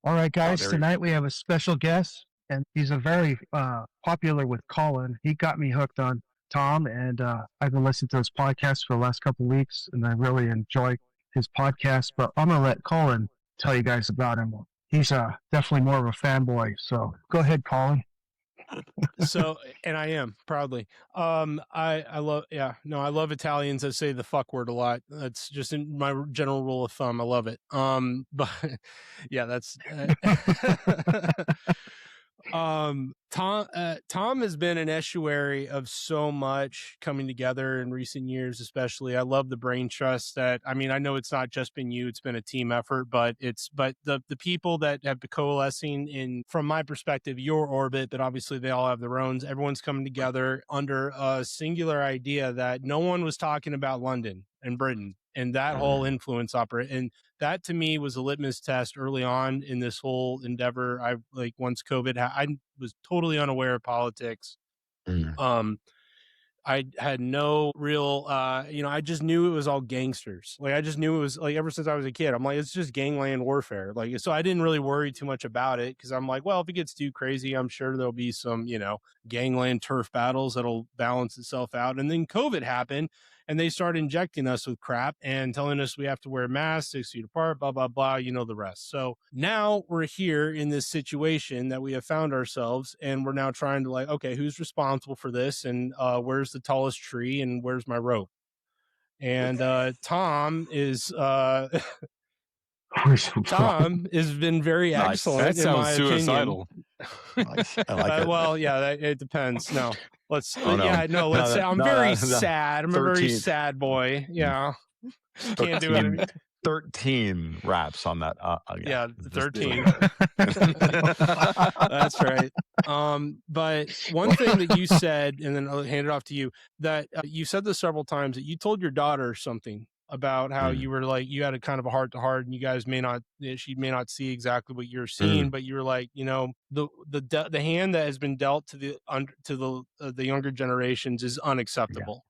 All right, Oh, guys. there you Tonight we have a special guest, and he's a very popular with Colin. He got me hooked on Tom, and I've been listening to his podcast for the last couple of weeks, and I really enjoy his podcast. But I'm gonna let Colin tell you guys about him. He's definitely more of a fanboy. So go ahead, Colin. So, and I am proudly. I love, I love Italians that say the fuck word a lot. That's just in my general rule of thumb. I love it. But yeah, that's, Tom has been an estuary of so much coming together in recent years, especially. I love the brain trust that, I mean, I know it's not just been you, it's been a team effort, but the people that have been coalescing in, from my perspective, your orbit, but obviously they all have their own. Everyone's coming together under a singular idea that no one was talking about London and Britain and that whole influence operate. And that to me was a litmus test early on in this whole endeavor. I like once COVID, I was totally unaware of politics. I had no real, I just knew it was all gangsters. Like, I just knew it was like, ever since I was a kid, I'm like, it's just gangland warfare. Like, so I didn't really worry too much about it. Cause I'm like, well, if it gets too crazy, I'm sure there'll be some, gangland turf battles that'll balance itself out. And then COVID happened and they started injecting us with crap and telling us we have to wear masks 6 feet apart, blah, blah, blah, you know, the rest. So now we're here in this situation that we have found ourselves, and we're now trying to like, okay, who's responsible for this? And where's the tallest tree and where's my rope? And Tom is Tom has been very excellent. That sounds in my suicidal. Nice. I like it. Well, yeah, it depends. No, let's. Oh, no. Yeah, no. Let's say I'm very sad. I'm 13. a very sad boy. Yeah, can't do it. 13 raps on that. Yeah, 13. That's right. But one thing that you said, and then I'll hand it off to you, that you said this several times, that you told your daughter something about how you were like, you had a kind of a heart to heart, and you guys she may not see exactly what you're seeing, but you were like, the hand that has been dealt to the younger generations is unacceptable.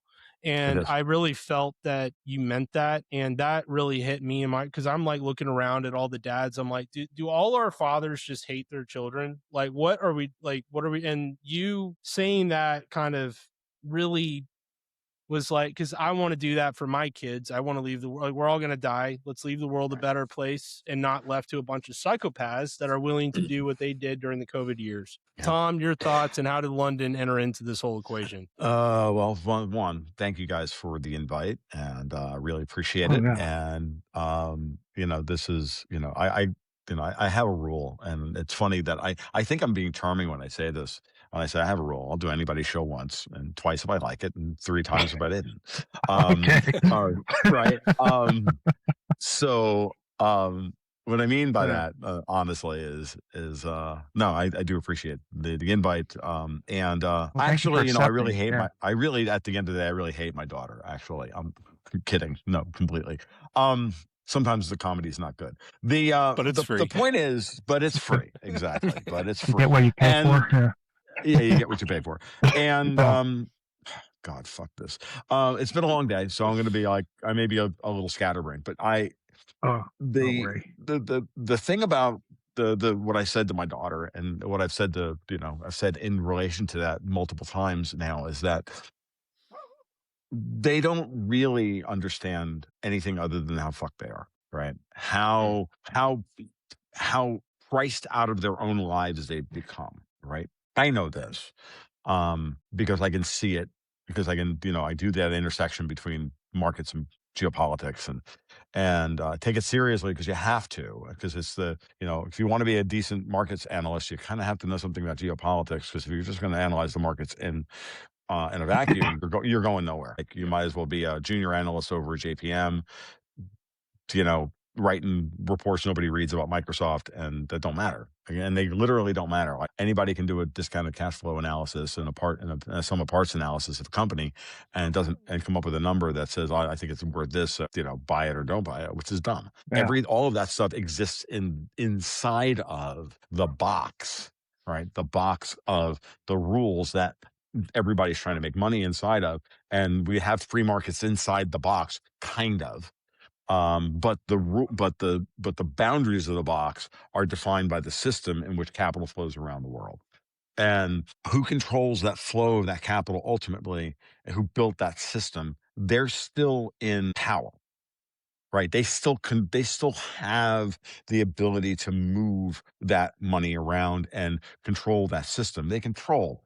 And I really felt that you meant that. And that really hit me because I'm like looking around at all the dads. I'm like, do all our fathers just hate their children? Like, what are we? And you saying that kind of really was like, because I want to do that for my kids. I want to leave the world. We're all going to die. Let's leave the world a better place and not left to a bunch of psychopaths that are willing to do what they did during the COVID years. Yeah. Tom, your thoughts, and how did London enter into this whole equation? Well, one, thank you guys for the invite, and really appreciate it. Yeah. And this is, I have a rule, and it's funny that I think I'm being charming when I say this. When I say I have a rule, I'll do anybody's show once, and twice if I like it, and 3 times if I didn't. Right. So what I mean by that, honestly, is no, I do appreciate the invite. And actually, I really hate at the end of the day, I really hate my daughter. Actually, I'm kidding. No, completely. Sometimes the comedy is not good. But it's free. The point is, but it's free. Exactly. But it's free. You get what you pay for. Yeah, you get what you pay for. And God, fuck this. It's been a long day, so I'm going to be like, I may be a little scatterbrained, but the thing about the what I said to my daughter, and what I've said to I've said in relation to that multiple times now, is that they don't really understand anything other than how fucked they are, right? How priced out of their own lives they've become, right? I know this because I can see it, because I can, I do that intersection between markets and geopolitics, and take it seriously, because you have to, because it's if you want to be a decent markets analyst, you kind of have to know something about geopolitics, because if you're just going to analyze the markets in a vacuum, you're going nowhere. Like, you might as well be a junior analyst over at JPM, writing reports nobody reads about Microsoft, and that don't matter. And they literally don't matter. Like, anybody can do a discounted cash flow analysis and a sum of parts analysis of a company, and come up with a number that says, I think it's worth this, buy it or don't buy it, which is dumb. Yeah. All of that stuff exists inside of the box, right? The box of the rules that everybody's trying to make money inside of. And we have free markets inside the box, kind of. But the boundaries of the box are defined by the system in which capital flows around the world. And who controls that flow of that capital ultimately, and who built that system, they're still in power, right? They still have the ability to move that money around and control that system. They control,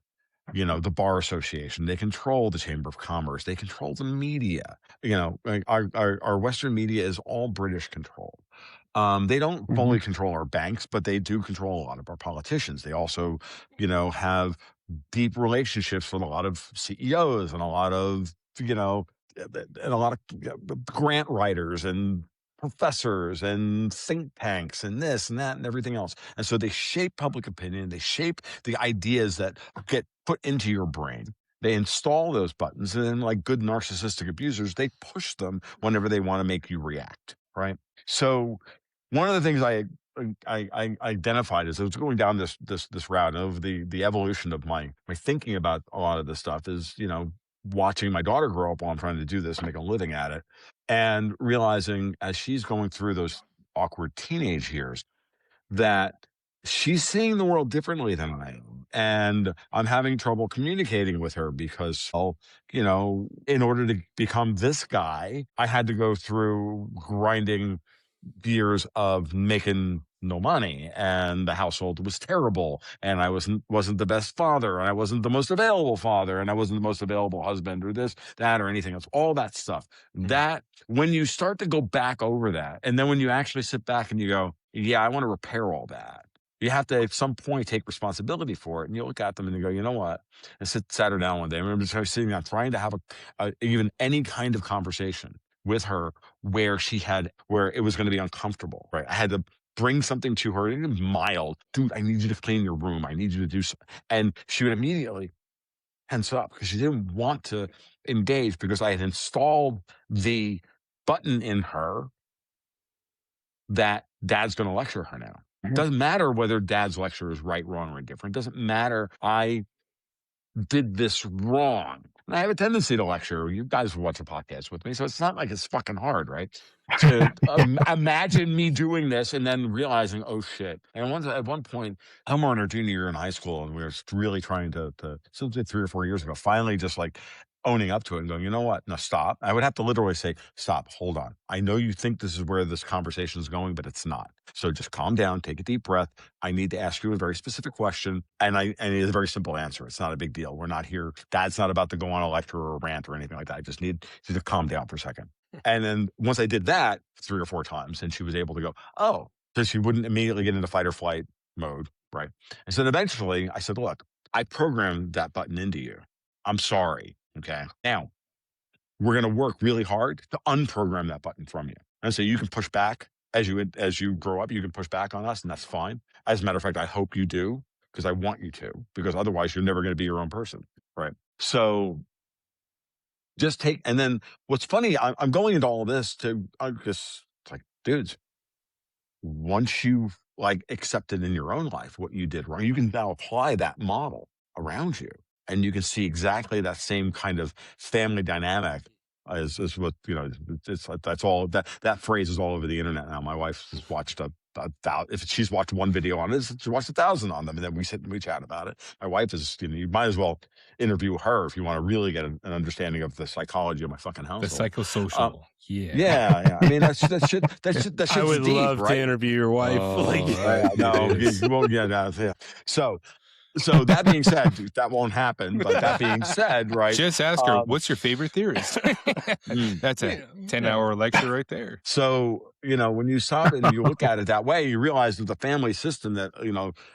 the bar association. They control the chamber of commerce. They control the media. Like our Western media is all British controlled. They don't fully control our banks, but they do control a lot of our politicians. They also, have deep relationships with a lot of CEOs and a lot of, grant writers and professors and think tanks and this and that and everything else. And so they shape public opinion. They shape the ideas that get put into your brain. They install those buttons, and then, like good narcissistic abusers, they push them whenever they want to make you react. Right. So one of the things I identified as I was going down this route of the evolution of my thinking about a lot of this stuff is, watching my daughter grow up while I'm trying to do this and make a living at it, and realizing as she's going through those awkward teenage years that she's seeing the world differently than I am. And I'm having trouble communicating with her because, in order to become this guy, I had to go through grinding years of making no money, and the household was terrible, and I wasn't the best father, and I wasn't the most available father, and I wasn't the most available husband, or this, that, or anything else. All that stuff. That when you start to go back over that, and then when you actually sit back and you go, yeah, I want to repair all that. You have to at some point take responsibility for it, and you look at them and you go, you know what? I sat her down one day. I remember just sitting down trying to have even any kind of conversation with her where it was going to be uncomfortable, right? I had to bring something to her, even mild. Dude, I need you to clean your room. I need you to do something. And she would immediately tense up because she didn't want to engage, because I had installed the button in her that dad's going to lecture her now. It doesn't matter whether dad's lecture is right, wrong, or indifferent. It doesn't matter. I did this wrong. And I have a tendency to lecture. You guys watch a podcast with me, so it's not like it's fucking hard, right? To imagine me doing this and then realizing, oh shit. And at one point, Elmer in her junior year in high school, and we were really trying to something 3 or 4 years ago, finally just like owning up to it and going, you know what? No, stop. I would have to literally say, stop, hold on. I know you think this is where this conversation is going, but it's not. So just calm down, take a deep breath. I need to ask you a very specific question. And it's a very simple answer. It's not a big deal. We're not here. Dad's not about to go on a lecture or a rant or anything like that. I just need you to calm down for a second. And then once I did that 3 or 4 times, and she was able to go, oh, so she wouldn't immediately get into fight or flight mode. Right. And so eventually I said, look, I programmed that button into you. I'm sorry. Okay. Now we're going to work really hard to unprogram that button from you. And so you can push back as you grow up, you can push back on us, and that's fine. As a matter of fact, I hope you do, because I want you to, because otherwise you're never going to be your own person. Right. So just take, and then what's funny, I'm going into all this to, because it's like, dudes, once you've like accepted in your own life what you did wrong, you can now apply that model around you, and you can see exactly that same kind of family dynamic as what it's like. That's all that phrase is all over the internet now. My wife has watched if she's watched one video on it, she watched 1,000 on them, and then we sit and we chat about it. My wife is, you might as well interview her if you want to really get an understanding of the psychology of my fucking household. The psychosocial. Yeah. I mean, that shit's I would deep, love right? to interview your wife. So that being said, that won't happen. But that being said, right? Just ask her, what's your favorite theorist? That's a 10-hour lecture right there. So, when you stop and you look at it that way, you realize that the family system that,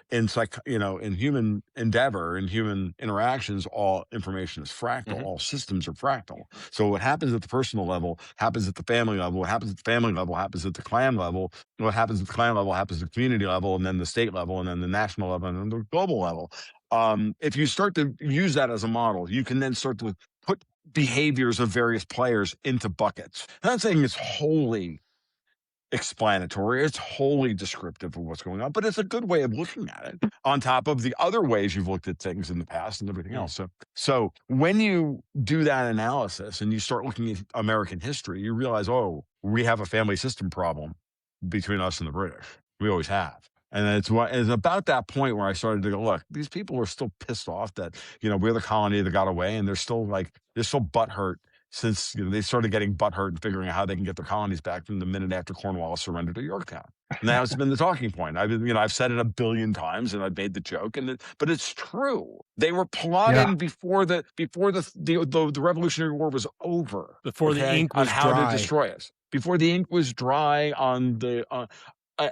in human endeavor, in human interactions, all information is fractal. All systems are fractal. So what happens at the personal level happens at the family level. What happens at the family level happens at the clan level. What happens at the clan level happens at the community level, and then the state level, and then the national level, and then the global level. If you start to use that as a model, you can then start to put behaviors of various players into buckets. I'm not saying it's wholly explanatory, it's wholly descriptive of what's going on, but it's a good way of looking at it on top of the other ways you've looked at things in the past and everything else. So when you do that analysis and you start looking at American history, you realize, oh, we have a family system problem between us and the British. We always have. And it's about that point where I started to go, look, these people are still pissed off that, we're the colony that got away, and they're still butthurt since they started getting butthurt and figuring out how they can get their colonies back from the minute after Cornwallis surrendered to Yorktown. And that's been the talking point. I've said it a billion times, and I've made the joke, but it's true. They were plotting before the Revolutionary War was over. Before the ink was how dry. to destroy us. Before the ink was dry on the.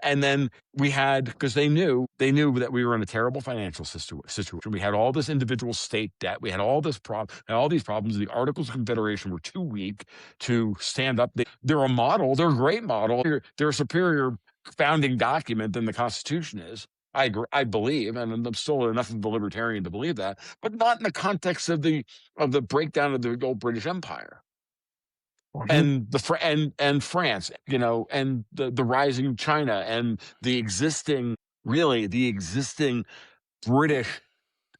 And then we had, because they knew that we were in a terrible financial situation. We had all this individual state debt. We had all these problems. The Articles of Confederation were too weak to stand up. They're a model. They're a great model. They're a superior founding document than the Constitution is. I believe, and I'm still enough of a libertarian to believe that, but not in the context of the breakdown of the old British Empire. And and France, and the rising China, and the existing British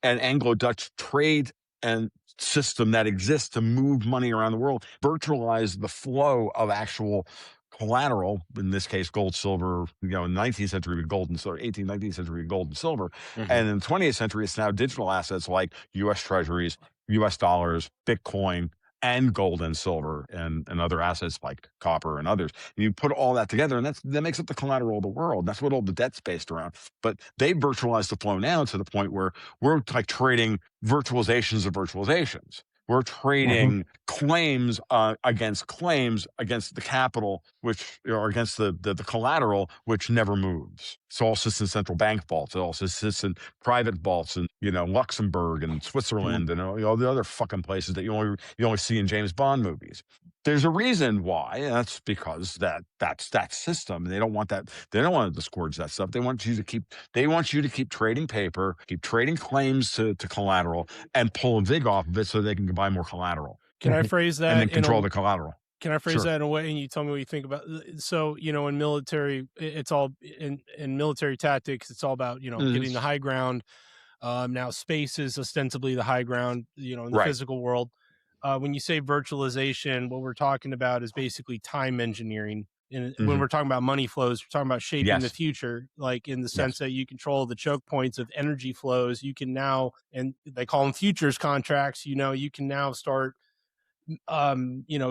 and Anglo-Dutch trade and system that exists to move money around the world, virtualize the flow of actual collateral, in this case gold, silver, in the 19th century gold and silver, 18th, 19th century gold and silver. And in the 20th century, it's now digital assets like US treasuries, US dollars, Bitcoin, and gold and silver, and other assets like copper and others. And you put all that together, and that makes up the collateral of the world. That's what all the debt's based around. But they virtualized the flow now to the point where we're like trading virtualizations of virtualizations. We're trading claims against the capital, which or against the collateral, which never moves. It all sits in central bank vaults. It also sits in private vaults in Luxembourg and Switzerland and all the other fucking places that you only see in James Bond movies. There's a reason why, and that's because that's that system. They don't want that. They don't want to disgorge that stuff. They want you to keep trading paper, keep trading claims to collateral, and pull a vig off of it so they can buy more collateral. Can I phrase that? And then control the collateral. Can I phrase that in a way, and you tell me what you think about? So, in military, it's all in military tactics. It's all about getting the high ground. Now, space is ostensibly the high ground. In the physical world. When you say virtualization, what we're talking about is basically time engineering. And when we're talking about money flows, we're talking about shaping the future, like in the sense that you control the choke points of energy flows. You can now, and they call them futures contracts, you can now start,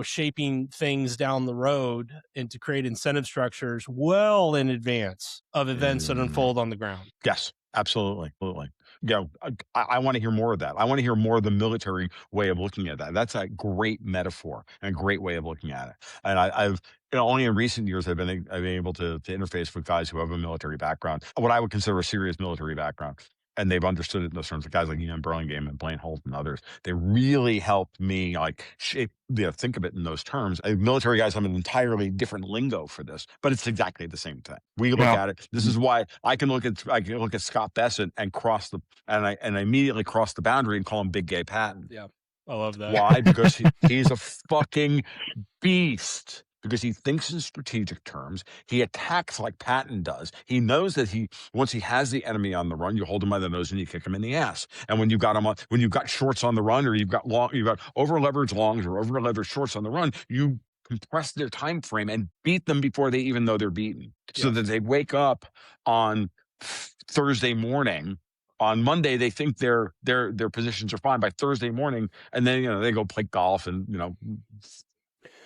shaping things down the road and to create incentive structures well in advance of events that unfold on the ground. Yes, absolutely. I want to hear more of that. I want to hear more of the military way of looking at that. That's a great metaphor and a great way of looking at it. And I've only in recent years I've been able to interface with guys who have a military background, what I would consider a serious military background. And they've understood it in those terms. Guys like Ian Burlingame and Blaine Holt and others, they really helped me shape, think of it in those terms. Military guys have an entirely different lingo for this, but it's exactly the same thing. We look at it. This is why I can look at Scott Bessent and I immediately cross the boundary and call him Big Gay Patton. Yeah, I love that. Why? Because he's a fucking beast. Because he thinks in strategic terms. He attacks like Patton does. He knows that once he has the enemy on the run, you hold him by the nose and you kick him in the ass. And when you've got shorts on the run, or you've got over leveraged longs or over leveraged shorts on the run, you compress their time frame and beat them before they even know they're beaten. So that they wake up on Thursday morning. On Monday, they think their positions are fine by Thursday morning, and then they go play golf and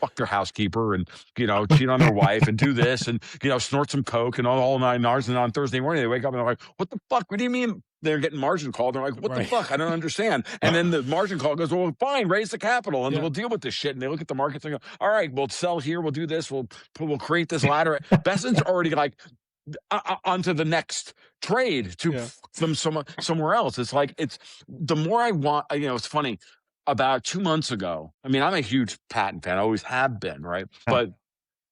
fuck their housekeeper and cheat on their wife and do this and snort some coke and all 9 hours, and on Thursday morning they wake up and they're like, what the fuck? What do you mean? They're getting margin called. They're like, what the fuck? I don't understand. And then the margin call goes, well, fine, raise the capital and we'll deal with this shit. And they look at the markets and go, all right, we'll sell here, we'll do this, we'll create this ladder. Bessent's already onto the next trade to fuck them somewhere else. It's like, the more I want, it's funny. About 2 months ago, I'm a huge Patton fan. I always have been, right? But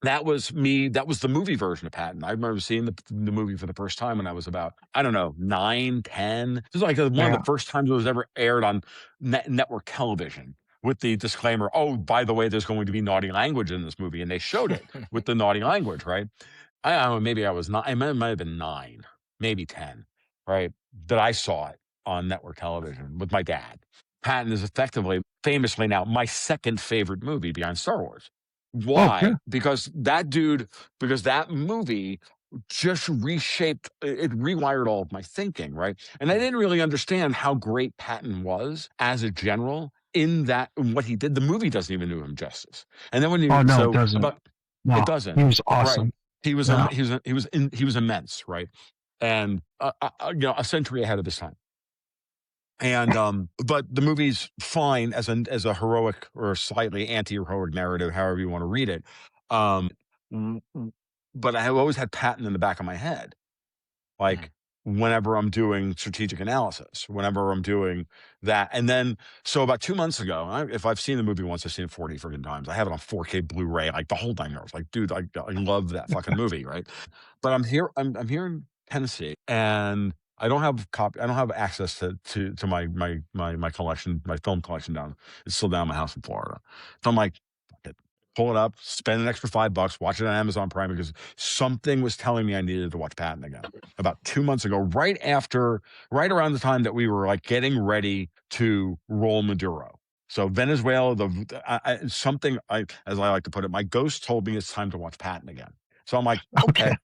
that was me. That was the movie version of Patton. I remember seeing the movie for the first time when I was about, 9, 10. This was like one of the first times it was ever aired on network television with the disclaimer, oh, by the way, there's going to be naughty language in this movie. And they showed it with the naughty language, right? I don't know, maybe I was 9. I might have been 9, maybe 10, right? That I saw it on network television with my dad. Patton is famously now, my second favorite movie behind Star Wars. Why? good. Because that movie just reshaped, it rewired all of my thinking, right? And I didn't really understand how great Patton was as a general in what he did. The movie doesn't even do him justice. And then Oh no, it doesn't. it No, doesn't. he was Right. awesome. He was Yeah. he was immense, right? And a century ahead of his time. And but the movie's fine as a heroic or slightly anti-heroic narrative, however you want to read it. But I have always had Patton in the back of my head, like whenever I'm doing strategic analysis, whenever I'm doing that. And then, so about 2 months ago, if I've seen the movie once, I've seen it 40 freaking times. I have it on 4K Blu-ray, like the whole 9 yards. Like, dude, I love that fucking movie, right? But I'm here in Tennessee, and I don't have access to my collection, my film collection down. It's still down at my house in Florida. So I'm like, fuck it. Pull it up, spend an extra $5, watch it on Amazon Prime, because something was telling me I needed to watch Patton again. About 2 months ago, right around the time that we were like getting ready to roll Maduro. So Venezuela, something, as I like to put it, my ghost told me it's time to watch Patton again. So I'm like, okay.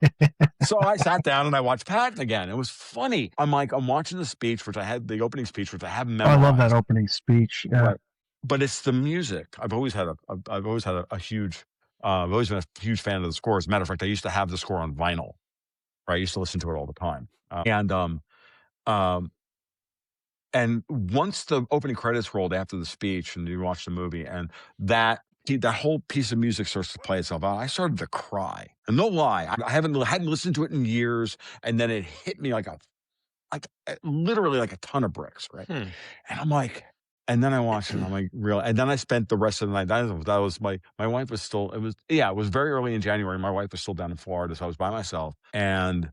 So I sat down and I watched Patton again. It was funny. I'm watching the speech, the opening speech, which I have memorized. I love that opening speech. Yeah. Right. But it's the music. I've always had a huge, I've always been a huge fan of the score. As a matter of fact, I used to have the score on vinyl. Right, I used to listen to it all the time. And once the opening credits rolled after the speech, and you watch the movie, and that whole piece of music starts to play itself out, I started to cry. And no lie, I hadn't listened to it in years, and then it hit me like literally like a ton of bricks, right? And I'm like, and then I watched it, and I'm like, real. And then I spent the rest of the night. That was my wife was still. It was very early in January. My wife was still down in Florida, so I was by myself. And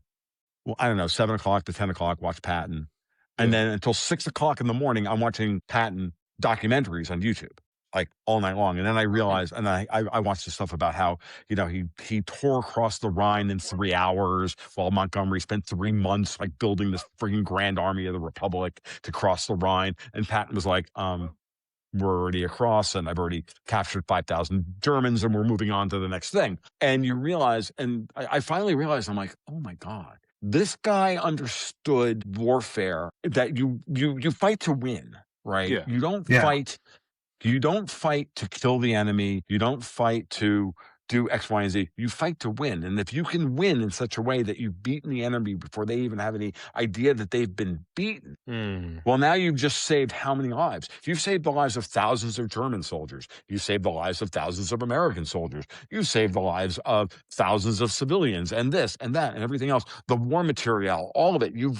well, I don't know, 7 o'clock to 10 o'clock, watch Patton, and then until 6 o'clock in the morning, I'm watching Patton documentaries on YouTube, like all night long. And then I realized, and I watched the stuff about how, he tore across the Rhine in 3 hours, while Montgomery spent 3 months like building this freaking grand army of the Republic to cross the Rhine. And Patton was like, we're already across, and I've already captured 5,000 Germans, and we're moving on to the next thing. And you realize, and I finally realized, I'm like, oh my God, this guy understood warfare, that you fight to win, right? Yeah. You don't fight to kill the enemy. You don't fight to do X, Y, and Z. You fight to win. And if you can win in such a way that you've beaten the enemy before they even have any idea that they've been beaten, well, now you've just saved how many lives? You've saved the lives of thousands of German soldiers. You've saved the lives of thousands of American soldiers. You've saved the lives of thousands of civilians, and this and that and everything else. The war material, all of it. You've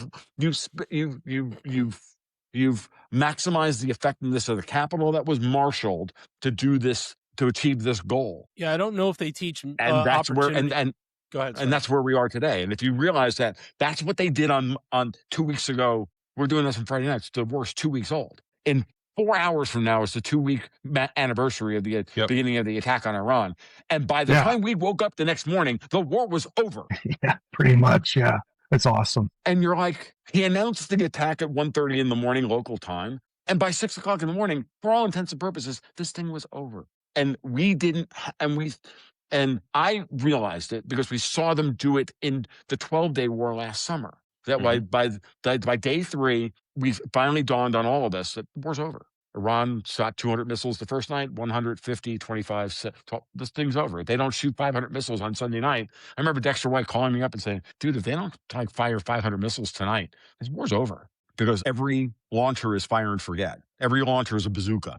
maximized the effectiveness of the capital that was marshaled to do this, to achieve this goal. Yeah, I don't know if they teach, and that's where opportunity. Go ahead. And that's where we are today. And if you realize that that's what they did on 2 weeks ago, we're doing this on Friday night. The war's 2 weeks old. In 4 hours from now is the 2-week anniversary of the beginning of the attack on Iran. And by the time we woke up the next morning, the war was over. Yeah, pretty much. Yeah, it's awesome. And you're like, he announced the attack at 1:30 in the morning local time, and by 6 o'clock in the morning, for all intents and purposes, this thing was over. And we didn't, and I realized it because we saw them do it in the 12-day war last summer. That by day 3, we finally dawned on all of us that the war's over. Iran shot 200 missiles the first night, 150, 25, 12, this thing's over. If they don't shoot 500 missiles on Sunday night, I remember Dexter White calling me up and saying, dude, if they don't fire 500 missiles tonight, this war's over. Because every launcher is fire and forget. Every launcher is a bazooka.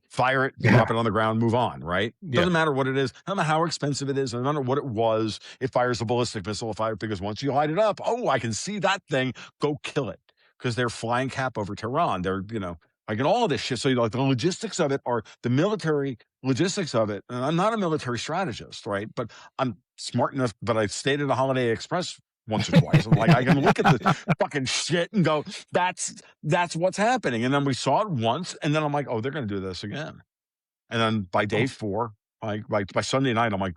Fire it, drop it on the ground, move on, right? Doesn't matter what it is, no matter how expensive it is, no matter what it was, it fires a ballistic missile, because once you light it up, I can see that thing, go kill it. Because they're flying cap over Tehran. They're, like in all of this shit. So the logistics of it are the military logistics of it. And I'm not a military strategist, right? But I'm smart enough, but I stayed at a Holiday Express once or twice. I'm like, I can look at this fucking shit and go, that's what's happening. And then we saw it once, and then I'm like, they're going to do this again. And then by day 4, like by Sunday night, I'm like,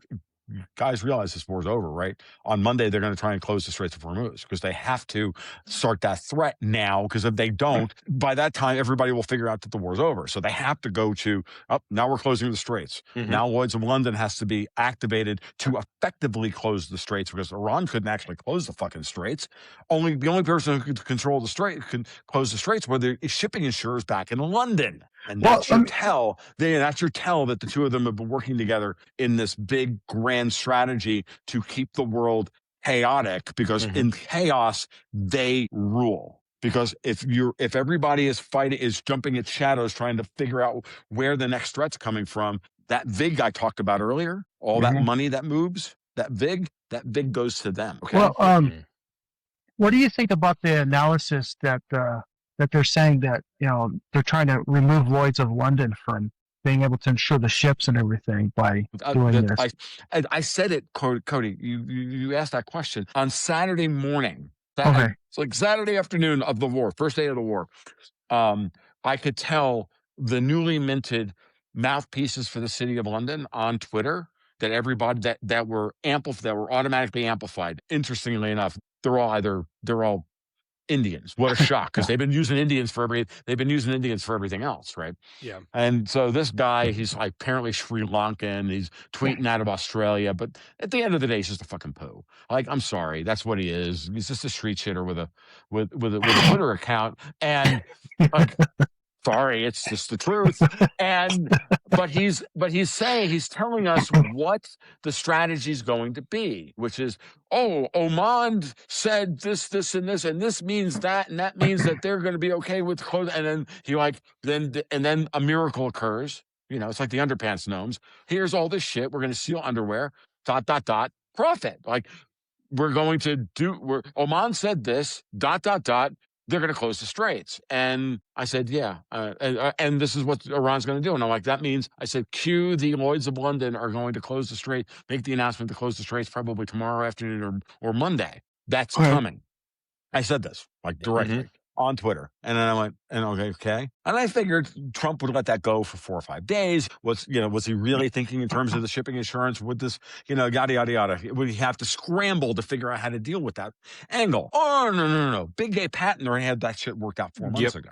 guys realize this war's over, right? On Monday, they're going to try and close the Straits of Hormuz because they have to start that threat now, because if they don't, by that time, everybody will figure out that the war's over. So they have to go to, now we're closing the Straits. Now Lloyd's of London has to be activated to effectively close the Straits, because Iran couldn't actually close the fucking Straits. The only person who could control the Strait, could close the Straits, were the shipping insurers back in London. And that's your tell. That's your tell that the two of them have been working together in this big grand strategy to keep the world chaotic, because in chaos they rule. Because if everybody is jumping at shadows, trying to figure out where the next threat's coming from, that VIG I talked about earlier, all that money that moves, that VIG goes to them. Okay. Well, what do you think about the analysis that they're saying that, they're trying to remove Lloyd's of London from being able to insure the ships and everything by doing this? I said it, Cody. You asked that question on Saturday morning. Okay. It's like Saturday afternoon of the war, first day of the war. I could tell the newly minted mouthpieces for the city of London on Twitter that everybody that were automatically amplified. Interestingly enough, they're all Indians. What a shock, because they've been using Indians for everything else, right? Yeah. And so this guy, he's like apparently Sri Lankan. He's tweeting out of Australia, but at the end of the day, he's just a fucking poo. Like, I'm sorry, that's what he is. He's just a street shitter with a Twitter account, and like, sorry, it's just the truth. But he's telling us what the strategy is going to be, which is, Oman said this, and this, and this means that, and that means that they're going to be okay with clothes. And then then a miracle occurs. It's like the underpants gnomes. Here's all this shit. We're going to seal underwear. ... Profit. Like, we're going to do. Oman said this. ... They're going to close the Straits. And I said, yeah. And this is what Iran's going to do. And I'm like, that means, I said, the Lloyd's of London are going to close the Strait, make the announcement to close the Straits probably tomorrow afternoon or Monday. That's coming. I said this, like, directly on Twitter. And then I went, okay. And I figured Trump would let that go for 4 or 5 days. Was he really thinking in terms of the shipping insurance? Would this, yada, yada, yada. Would he have to scramble to figure out how to deal with that angle? Oh, no. Big Gay Patent already had that shit worked out 4 months ago.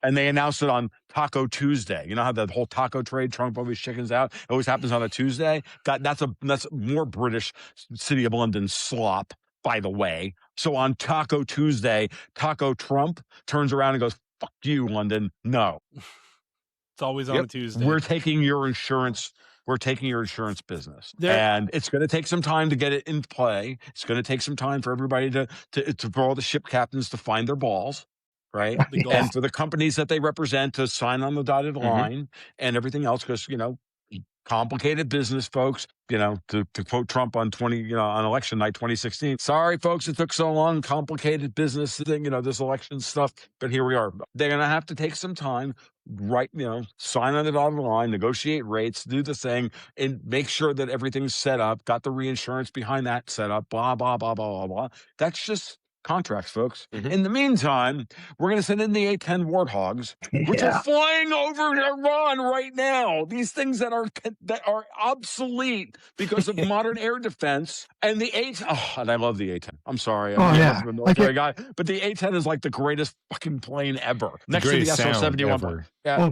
And they announced it on Taco Tuesday. You know how the whole taco trade, Trump always chickens out? It always happens on a Tuesday. That's more British City of London slop, by the way. So on Taco Tuesday, Taco Trump turns around and goes, fuck you, London. No. It's always on a Tuesday. We're taking your insurance business. And it's going to take some time to get it in play. It's going to take some time for everybody for all the ship captains to find their balls, right? And for the companies that they represent to sign on the dotted line and everything else, because, complicated business, folks. To quote Trump on on election night 2016. Sorry, folks, it took so long. Complicated business thing, this election stuff. But here we are. They're gonna have to take some time, right? Sign on the dotted line, negotiate rates, do the thing, and make sure that everything's set up. Got the reinsurance behind that set up. Blah blah blah blah blah blah. That's just contracts, folks. In the meantime, we're going to send in the A-10 Warthogs, which are flying over Iran right now. These things that are obsolete because of modern air defense. And the A-10, and I love the A-10. I'm sorry, I'm a military guy, but the A-10 is like the greatest fucking plane ever. Next to the SR-71. Yeah,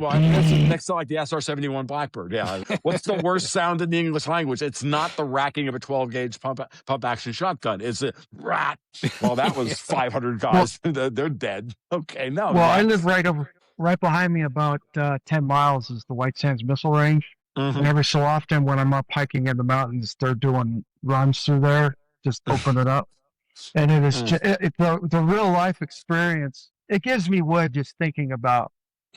next to like the SR-71 Blackbird. Yeah. What's the worst sound in the English language? It's not the racking of a 12-gauge pump action shotgun. It's a rat. Well, that was 500 guys. They're dead. Okay, no. Well, I live right behind me, about 10 miles is the White Sands Missile Range. And every so often when I'm up hiking in the mountains, they're doing runs through there, just open it up. And it is the real life experience. It gives me wood just thinking about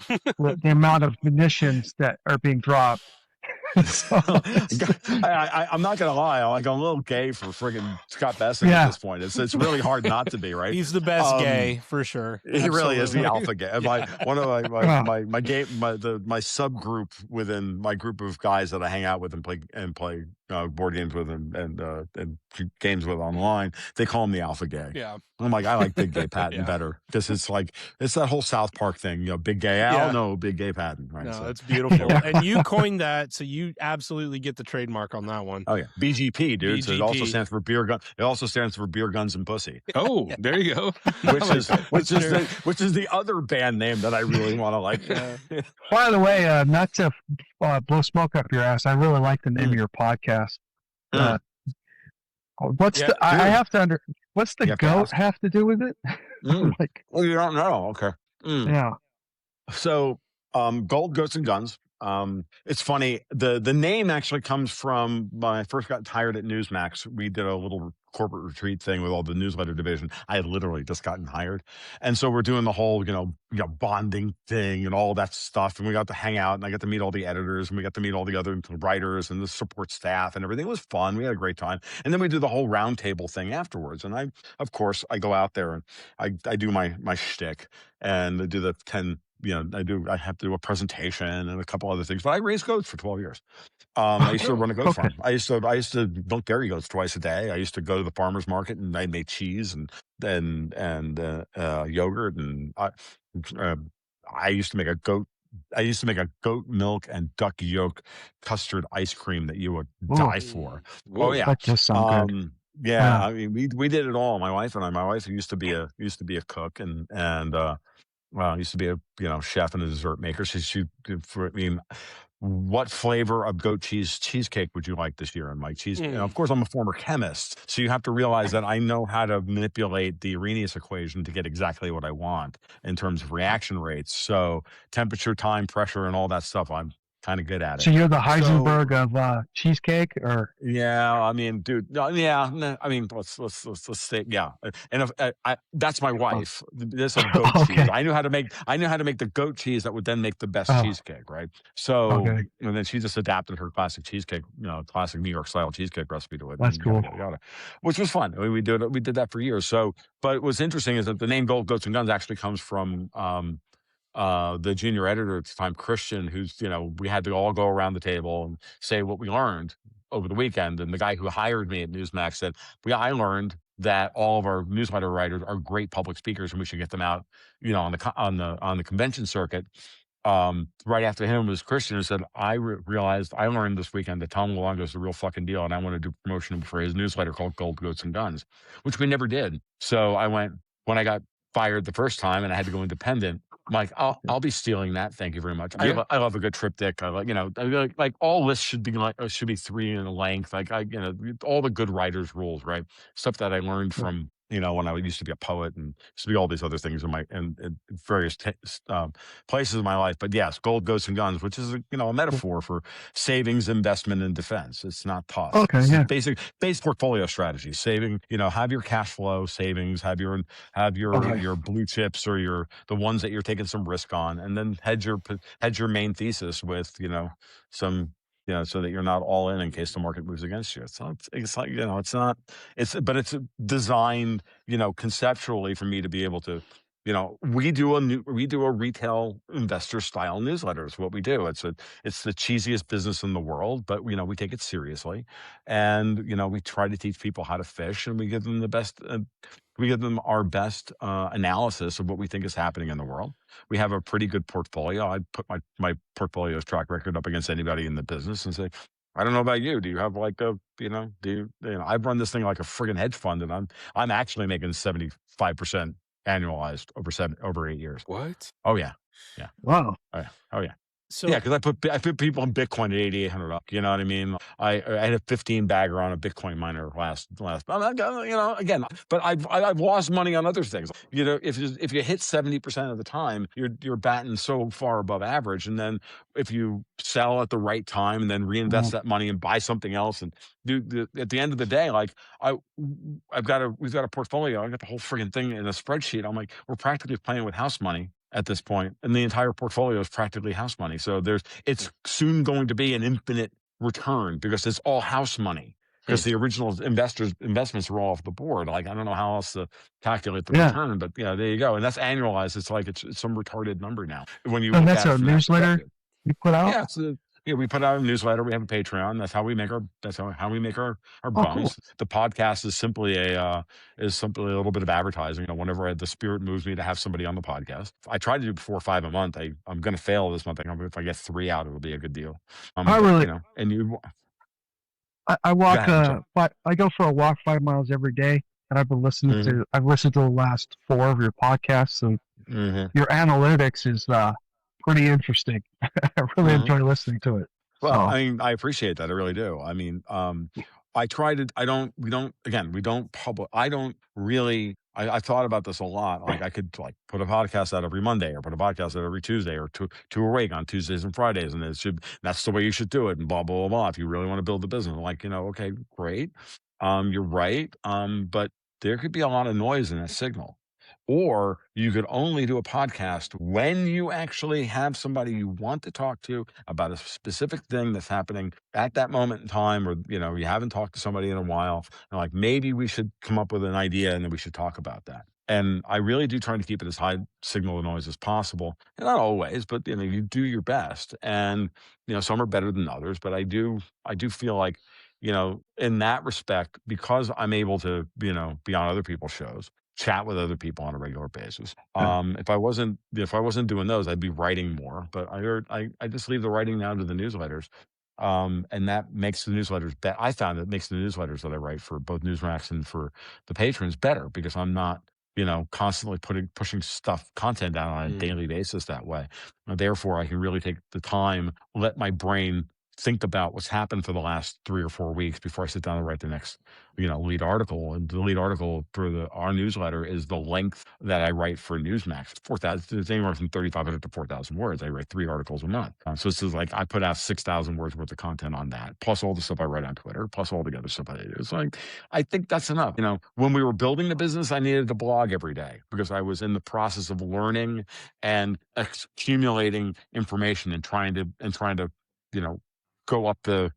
the amount of munitions that are being dropped. So, I'm not gonna lie, I'm a little gay for friggin' Scott Bessing at this point. It's really hard not to be, right? He's the best gay for sure. He really is the alpha gay. My subgroup within my group of guys that I hang out with and play board games with and games with online, they call him the alpha gay. Yeah. I'm like, I like Big Gay Patton Yeah. better because it's that whole South Park thing, Big Gay Al, Yeah. no, Big Gay Patton, right? No, So that's beautiful. And you coined that, so you absolutely get the trademark on that one. oh yeah, BGP, dude. So it also BGP. stands for beer gun. It also stands for beer, guns, and pussy. Oh, there you go. which is the other band name that I really want to like. By the way, not to blow smoke up your ass, I really like the name of your podcast. What's the? I have to under. What's the goat have to do with it? Like, well, you don't know. Okay. Yeah. So, Gold, Goats, and Guns. It's funny. The name actually comes from when I first got hired at Newsmax. We did a little corporate retreat thing with all the newsletter division. I had literally just gotten hired, and so we're doing the whole bonding thing and all that stuff. And we got to hang out, and I got to meet all the editors, and we got to meet all the other writers and the support staff and everything. It was fun. We had a great time. And then we do the whole roundtable thing afterwards. And I go out there and I do my shtick and I do the 10. I have to do a presentation and a couple other things, but I raised goats for 12 years. I used to run a goat farm. I used to milk dairy goats twice a day. I used to go to the farmer's market and I made cheese and yogurt. And I used to make a goat milk and duck yolk custard ice cream that you would die for. Whoa. Oh yeah. That just sounds good. Yeah. I mean, we did it all. My wife and I. My wife used to be a cook and used to be a chef and a dessert maker. What flavor of goat cheesecake would you like this year? And my cheese, of course, I'm a former chemist, so you have to realize that I know how to manipulate the Arrhenius equation to get exactly what I want in terms of reaction rates. So temperature, time, pressure, and all that stuff, I'm kind of good at it. So you're the Heisenberg of cheesecake, or? Yeah, I mean, dude. Yeah, I mean, let's say, yeah. And if, that's my wife. This is goat cheese. I knew how to make the goat cheese that would then make the best cheesecake, right? So, and then she just adapted her classic cheesecake, classic New York style cheesecake recipe to it. That's cool. Which was fun. We did that for years. So, but what's interesting is that the name Gold, Goats, and Guns actually comes from the junior editor at the time, Christian, who's, we had to all go around the table and say what we learned over the weekend. And the guy who hired me at Newsmax said, I learned that all of our newsletter writers are great public speakers and we should get them out, on the convention circuit. Right after him was Christian, who said, I realized I learned this weekend that Tom Luongo is the real fucking deal. And I want to do promotion for his newsletter called Gold, Goats, and Guns, which we never did. So I went, when I got fired the first time and I had to go independent, I'm like, I'll be stealing that. Thank you very much. Yeah. I love a good triptych. I like all lists should be 3 in length. Like all the good writers' rules, right? Stuff that I learned from when I used to be a poet and used to be all these other things in various places in my life. But yes, Gold, Ghosts, and Guns, which is a metaphor for savings, investment, and defense. It's not tough. Okay, it's yeah. Basic portfolio strategy. Saving, have your cash flow savings, have your blue chips or the ones that you're taking some risk on, and then hedge your main thesis with some. So that you're not all in case the market moves against you. It's designed, conceptually for me to be able to, we do a retail investor style newsletter. It's what we do. It's the cheesiest business in the world, but we take it seriously, and we try to teach people how to fish, and we give them the best. We give them our best analysis of what we think is happening in the world. We have a pretty good portfolio. I'd put my portfolio's track record up against anybody in the business and say, I don't know about you. Do you have like I've run this thing like a friggin' hedge fund, and I'm actually making 75% annualized over 8 years. What? Oh yeah. Yeah. Wow. Oh yeah. So yeah, because I put people in Bitcoin at $8,800. You know what I mean? I had a 15 bagger on a Bitcoin miner last. Again, but I've lost money on other things. If you hit 70% of the time, you're batting so far above average, and then if you sell at the right time and then reinvest that money and buy something else, and at the end of the day, like we've got a portfolio. I got the whole friggin' thing in a spreadsheet. I'm like, we're practically playing with house money at this point, and the entire portfolio is practically house money. So it's soon going to be an infinite return because it's all house money. Because the original investments are all off the board. Like, I don't know how else to calculate the return, but there you go. And that's annualized. It's like it's some retarded number now. When you and that's a newsletter you put out. Yeah, Yeah, we put out a newsletter. We have a Patreon. That's how we make our Oh, cool. bunks. The podcast is simply a little bit of advertising. Whenever the spirit moves me to have somebody on the podcast, I try to do 4 or 5 a month. I'm going to fail this month. If I get 3 out, it'll be a good deal. I really, and you I go walk, ahead. I go for a walk 5 miles every day, and I've listened to the last 4 of your podcasts, and your analytics is pretty interesting. I really enjoy listening to it. Well, So, I mean, I appreciate that. I really do. I mean, we don't publish. I thought about this a lot. Like I could put a podcast out every Monday or put a podcast out every Tuesday or two a week on Tuesdays and Fridays. And that's the way you should do it, and blah, blah, blah, blah. If you really want to build the business, okay, great. You're right. But there could be a lot of noise in that signal. Or you could only do a podcast when you actually have somebody you want to talk to about a specific thing that's happening at that moment in time, or you haven't talked to somebody in a while, and maybe we should come up with an idea and then we should talk about that. And I really do try to keep it as high signal noise as possible. And not always, but you do your best. And some are better than others, but I do feel like in that respect, because I'm able to be on other people's shows, chat with other people on a regular basis. If I wasn't doing those, I'd be writing more. But I just leave the writing now to the newsletters. And that makes the newsletters I found it makes the newsletters that I write for both Newsmax and for the patrons better, because I'm not constantly pushing content out on a daily basis that way. And therefore, I can really take the time, let my brain think about what's happened for the last 3 or 4 weeks before I sit down and write the next lead article. And the lead article for our newsletter is the length that I write for Newsmax. 4,000, it's anywhere from 3,500 to 4,000 words. I write 3 articles a month. So this is I put out 6,000 words worth of content on that, plus all the stuff I write on Twitter, plus all the other stuff I do. It's I think that's enough. When we were building the business, I needed to blog every day because I was in the process of learning and accumulating information and trying to go up the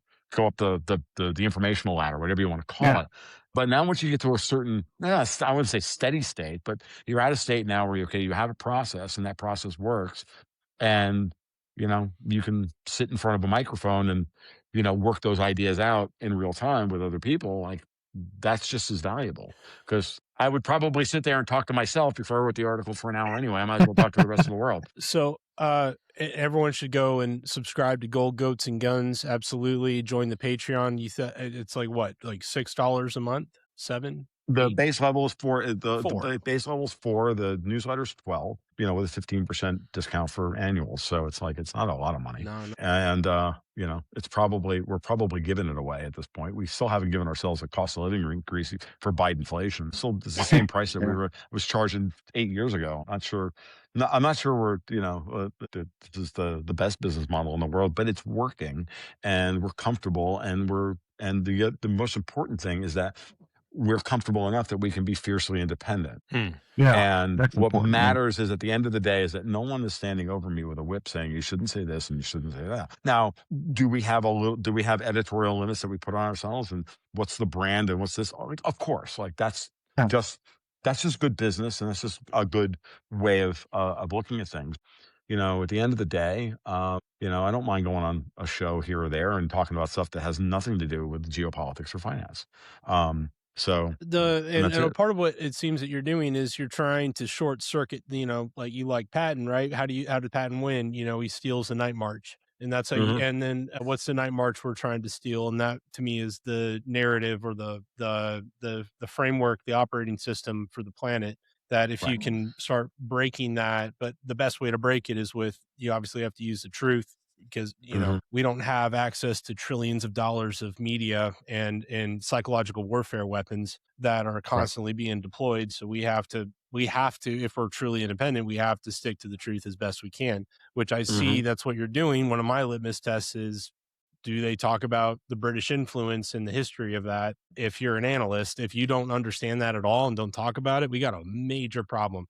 informational ladder, whatever you want to call it. But now once you get to a certain, I wouldn't say steady state, but you're at a state now where you have a process and that process works, and you can sit in front of a microphone and work those ideas out in real time with other people. That's just as valuable, because I would probably sit there and talk to myself before I wrote the article for an hour anyway. I might as well talk to the rest of the world. So everyone should go and subscribe to Gold Goats and Guns. Absolutely. Join the Patreon. It's what, like $6 a month? 7? The 8? base level is 4. Four. The base level is 4. The newsletter's 12. With a 15% discount for annuals. So it's not a lot of money. No. And we're probably giving it away at this point. We still haven't given ourselves a cost of living increase for inflation. So it's the same price that was charging 8 years ago. I'm not sure we're this is the best business model in the world, but it's working and we're comfortable, and the most important thing is that we're comfortable enough that we can be fiercely independent. And what matters is, at the end of the day, is that no one is standing over me with a whip saying you shouldn't say this and you shouldn't say that. Now, do we have editorial limits that we put on ourselves, and what's the brand and what's this? Of course, that's just good business, and that's just a good way of looking at things. At the end of the day, I don't mind going on a show here or there and talking about stuff that has nothing to do with geopolitics or finance. So and part of what it seems that you're doing is you're trying to short circuit, you like Patton, right? How did Patton win? He steals the Night March, and that's how and then what's the Night March we're trying to steal? And that, to me, is the narrative, or the framework, the operating system for the planet. That if you can start breaking that, but the best way to break it is you obviously have to use the truth, because we don't have access to trillions of dollars of media and psychological warfare weapons that are constantly being deployed. So we have to, if we're truly independent, we have to stick to the truth as best we can, which I see that's what you're doing. One of my litmus tests is, do they talk about the British influence and the history of that? If you're an analyst, if you don't understand that at all and don't talk about it, we got a major problem.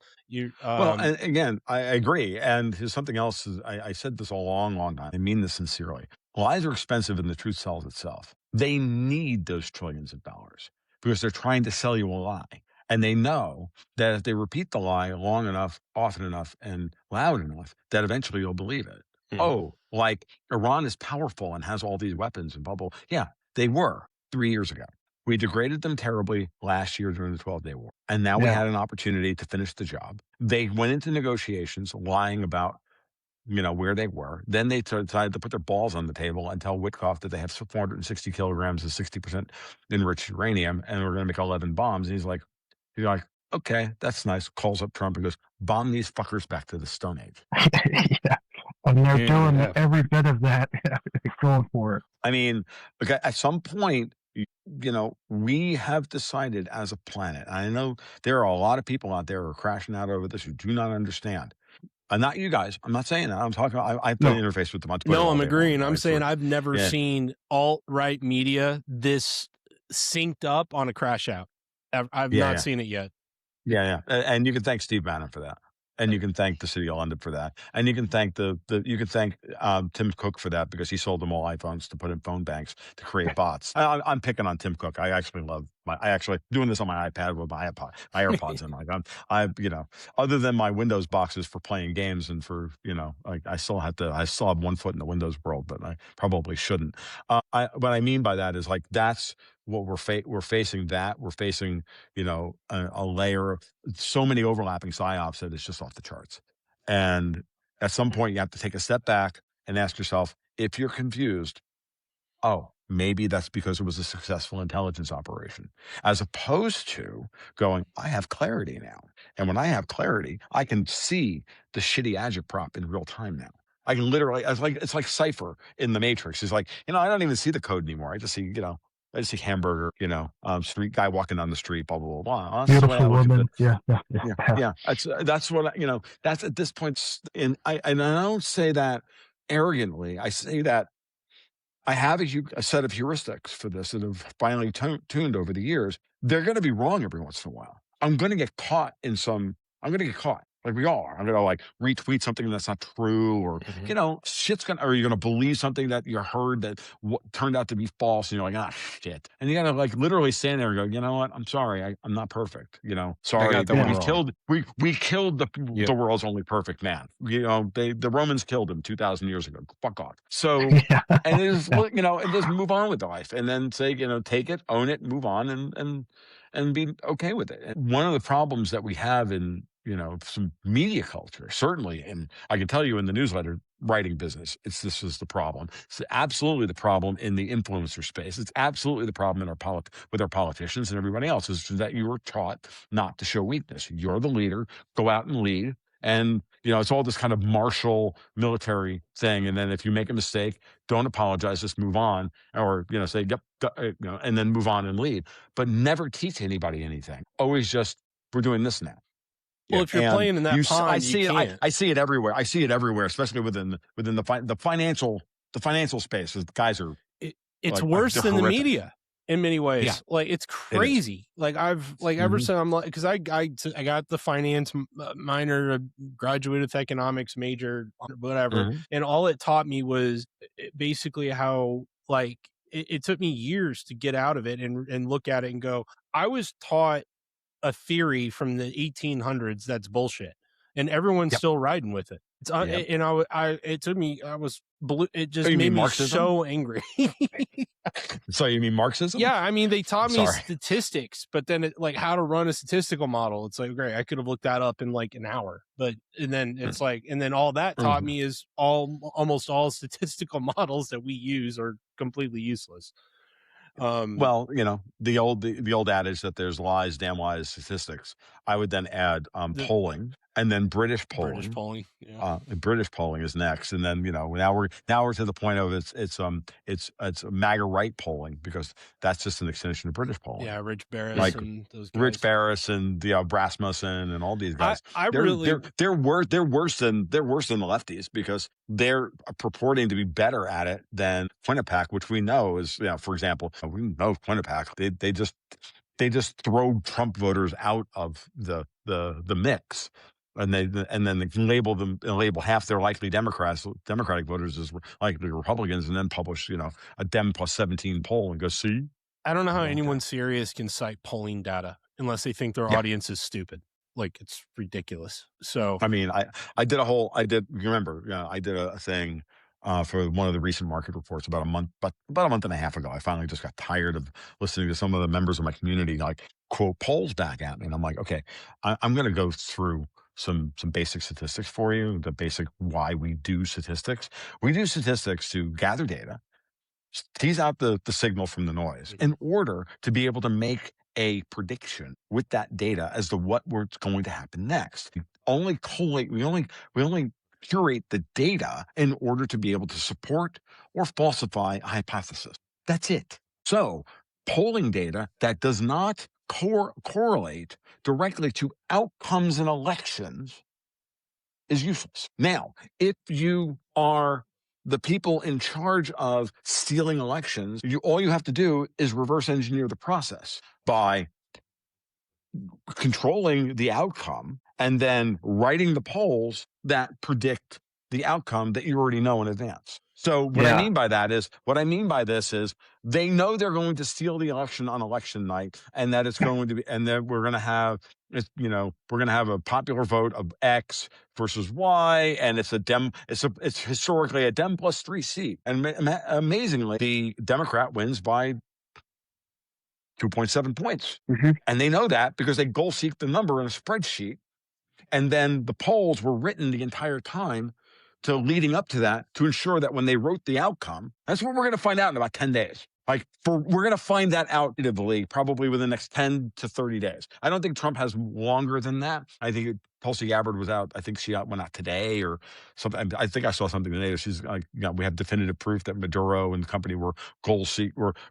Well, and again, I agree. And there's something else. I said this a long time. I mean this sincerely. Lies are expensive, and the truth sells itself. They need those trillions of dollars because they're trying to sell you a lie. And they know that if they repeat the lie long enough, often enough, and loud enough, that eventually you'll believe it. oh, like Iran is powerful and has all these weapons and blah, blah. Yeah, they were 3 years ago. We degraded them terribly last year during the 12-day war. And now we Yeah. had an opportunity to finish the job. They went into negotiations lying about, where they were. Then they decided to put their balls on the table and tell Witkoff that they have 460 kilograms of 60% enriched uranium and we're going to make 11 bombs. And he's like, okay, that's nice. Calls up Trump and goes, bomb these fuckers back to the Stone Age. Yeah. And they're Yeah, doing yeah. every bit of that, going for it. I mean, okay, at some point, we have decided as a planet, I know there are a lot of people out there who are crashing out over this who do not understand. Not you guys. I'm not saying that. I'm talking. I've done No. interface with them on Twitter. No, all I'm day agreeing. long, I'm right? saying So, I've never yeah. seen alt-right media this synced up on a crash out. I've Yeah, not yeah. seen it yet. Yeah. And you can thank Steve Bannon for that. And you can thank the city of London for that. And you can thank Tim Cook for that because he sold them all iPhones to put in phone banks to create bots. I'm picking on Tim Cook. I actually love doing this on my iPad with my AirPods in. Like other than my Windows boxes for playing games and for, like I still have one foot in the Windows world, but I probably shouldn't. What I mean by that is like, that's what we're facing that we're facing, a layer of so many overlapping psyops that it's just off the charts. And at some point you have to take a step back and ask yourself, if you're confused, oh, maybe that's because it was a successful intelligence operation, as opposed to going, I have clarity now. And when I have clarity, I can see the shitty agitprop in real time now. I can literally, it's like Cypher in the Matrix. It's like, I don't even see the code anymore. I just see, I just see hamburger, street guy walking down the street, blah, blah, blah, blah. That's the way I Beautiful look at woman. it. Yeah. That's what, that's at this point. And I don't say that arrogantly. I say that I have a set of heuristics for this that have finally tuned over the years. They're going to be wrong every once in a while. I'm going to get caught like we all are. I'm going to like retweet something that's not true or, or you're going to believe something that you heard that turned out to be false. And you're like, shit. And you got to like literally stand there and go, you know what? I'm sorry. I'm not perfect. Sorry. got that one We killed the world's only perfect man. The Romans killed him 2,000 years ago. Fuck off. So, and and just move on with life and then say, take it, own it, move on and be okay with it. And one of the problems that we have in, some media culture, certainly, and I can tell you in the newsletter writing business, this is the problem. It's absolutely the problem in the influencer space. It's absolutely the problem in with our politicians and everybody else is that you were taught not to show weakness. You're the leader, go out and lead. And, it's all this kind of martial military thing. And then if you make a mistake, don't apologize, just move on or, say, yep, and then move on and lead, but never teach anybody anything. Always just, we're doing this now. Well, if you're playing in that pond, you can't. I see it everywhere. I see it everywhere, especially within the financial space. Guys are. It's worse than the media in many ways. Yeah. Like it's crazy. Like I've ever since I'm like, because I got the finance minor, graduated with economics major, whatever, and all it taught me was basically how like it took me years to get out of it and look at it and go, I was taught a theory from the 1800s that's bullshit, and everyone's still riding with it. It's and it took me. It just made me so angry. So you mean Marxism? Yeah, I mean they taught me statistics, but then like how to run a statistical model. It's like great, I could have looked that up in like an hour, and then it's like, and then all that taught me is almost all statistical models that we use are completely useless. Well, the old adage that there's lies, damn lies, statistics. I would then add polling, and then British polling. British polling, yeah. British polling is next, and then now we're to the point of it's MAGA right polling because that's just an extension of British polling. Yeah, Rich Barris and those guys. Rich Barris and Rasmussen and all these guys. They're worse than the lefties because they're purporting to be better at it than Quinnipiac, which we know is, for example, we know Quinnipiac. They just throw Trump voters out of the mix. And then they can label half their likely Democratic voters as likely Republicans, and then publish a Dem plus 17 poll and go, see. I don't know how anyone serious can cite polling data unless they think their audience is stupid. Like, it's ridiculous. So, I mean, I did remember, I did a thing for one of the recent market reports about a month and a half ago. I finally just got tired of listening to some of the members of my community like quote polls back at me. And I'm like, okay, I'm going to go through some basic statistics for you, the basic why we do statistics. We do statistics to gather data, tease out the signal from the noise in order to be able to make a prediction with that data as to what's going to happen next. We only curate the data in order to be able to support or falsify a hypothesis. That's it. So polling data that does not correlate directly to outcomes in elections is useless. Now, if you are the people in charge of stealing elections, all you have to do is reverse engineer the process by controlling the outcome and then writing the polls that predict the outcome that you already know in advance. So what I mean by this is they know they're going to steal the election on election night, and that it's going to be, and that we're going to have, we're going to have a popular vote of X versus Y, and it's historically a Dem plus 3 seat, and amazingly, the Democrat wins by 2.7 points, and they know that because they goal seek the number in a spreadsheet, and then the polls were written the entire time to leading up to that to ensure that when they wrote the outcome, that's what we're going to find out in about 10 days. We're going to find that out probably within the next 10 to 30 days. I don't think Trump has longer than that. I think Tulsi Gabbard was out. I think she went out today or something. I think I saw something today. She's like, we have definitive proof that Maduro and the company were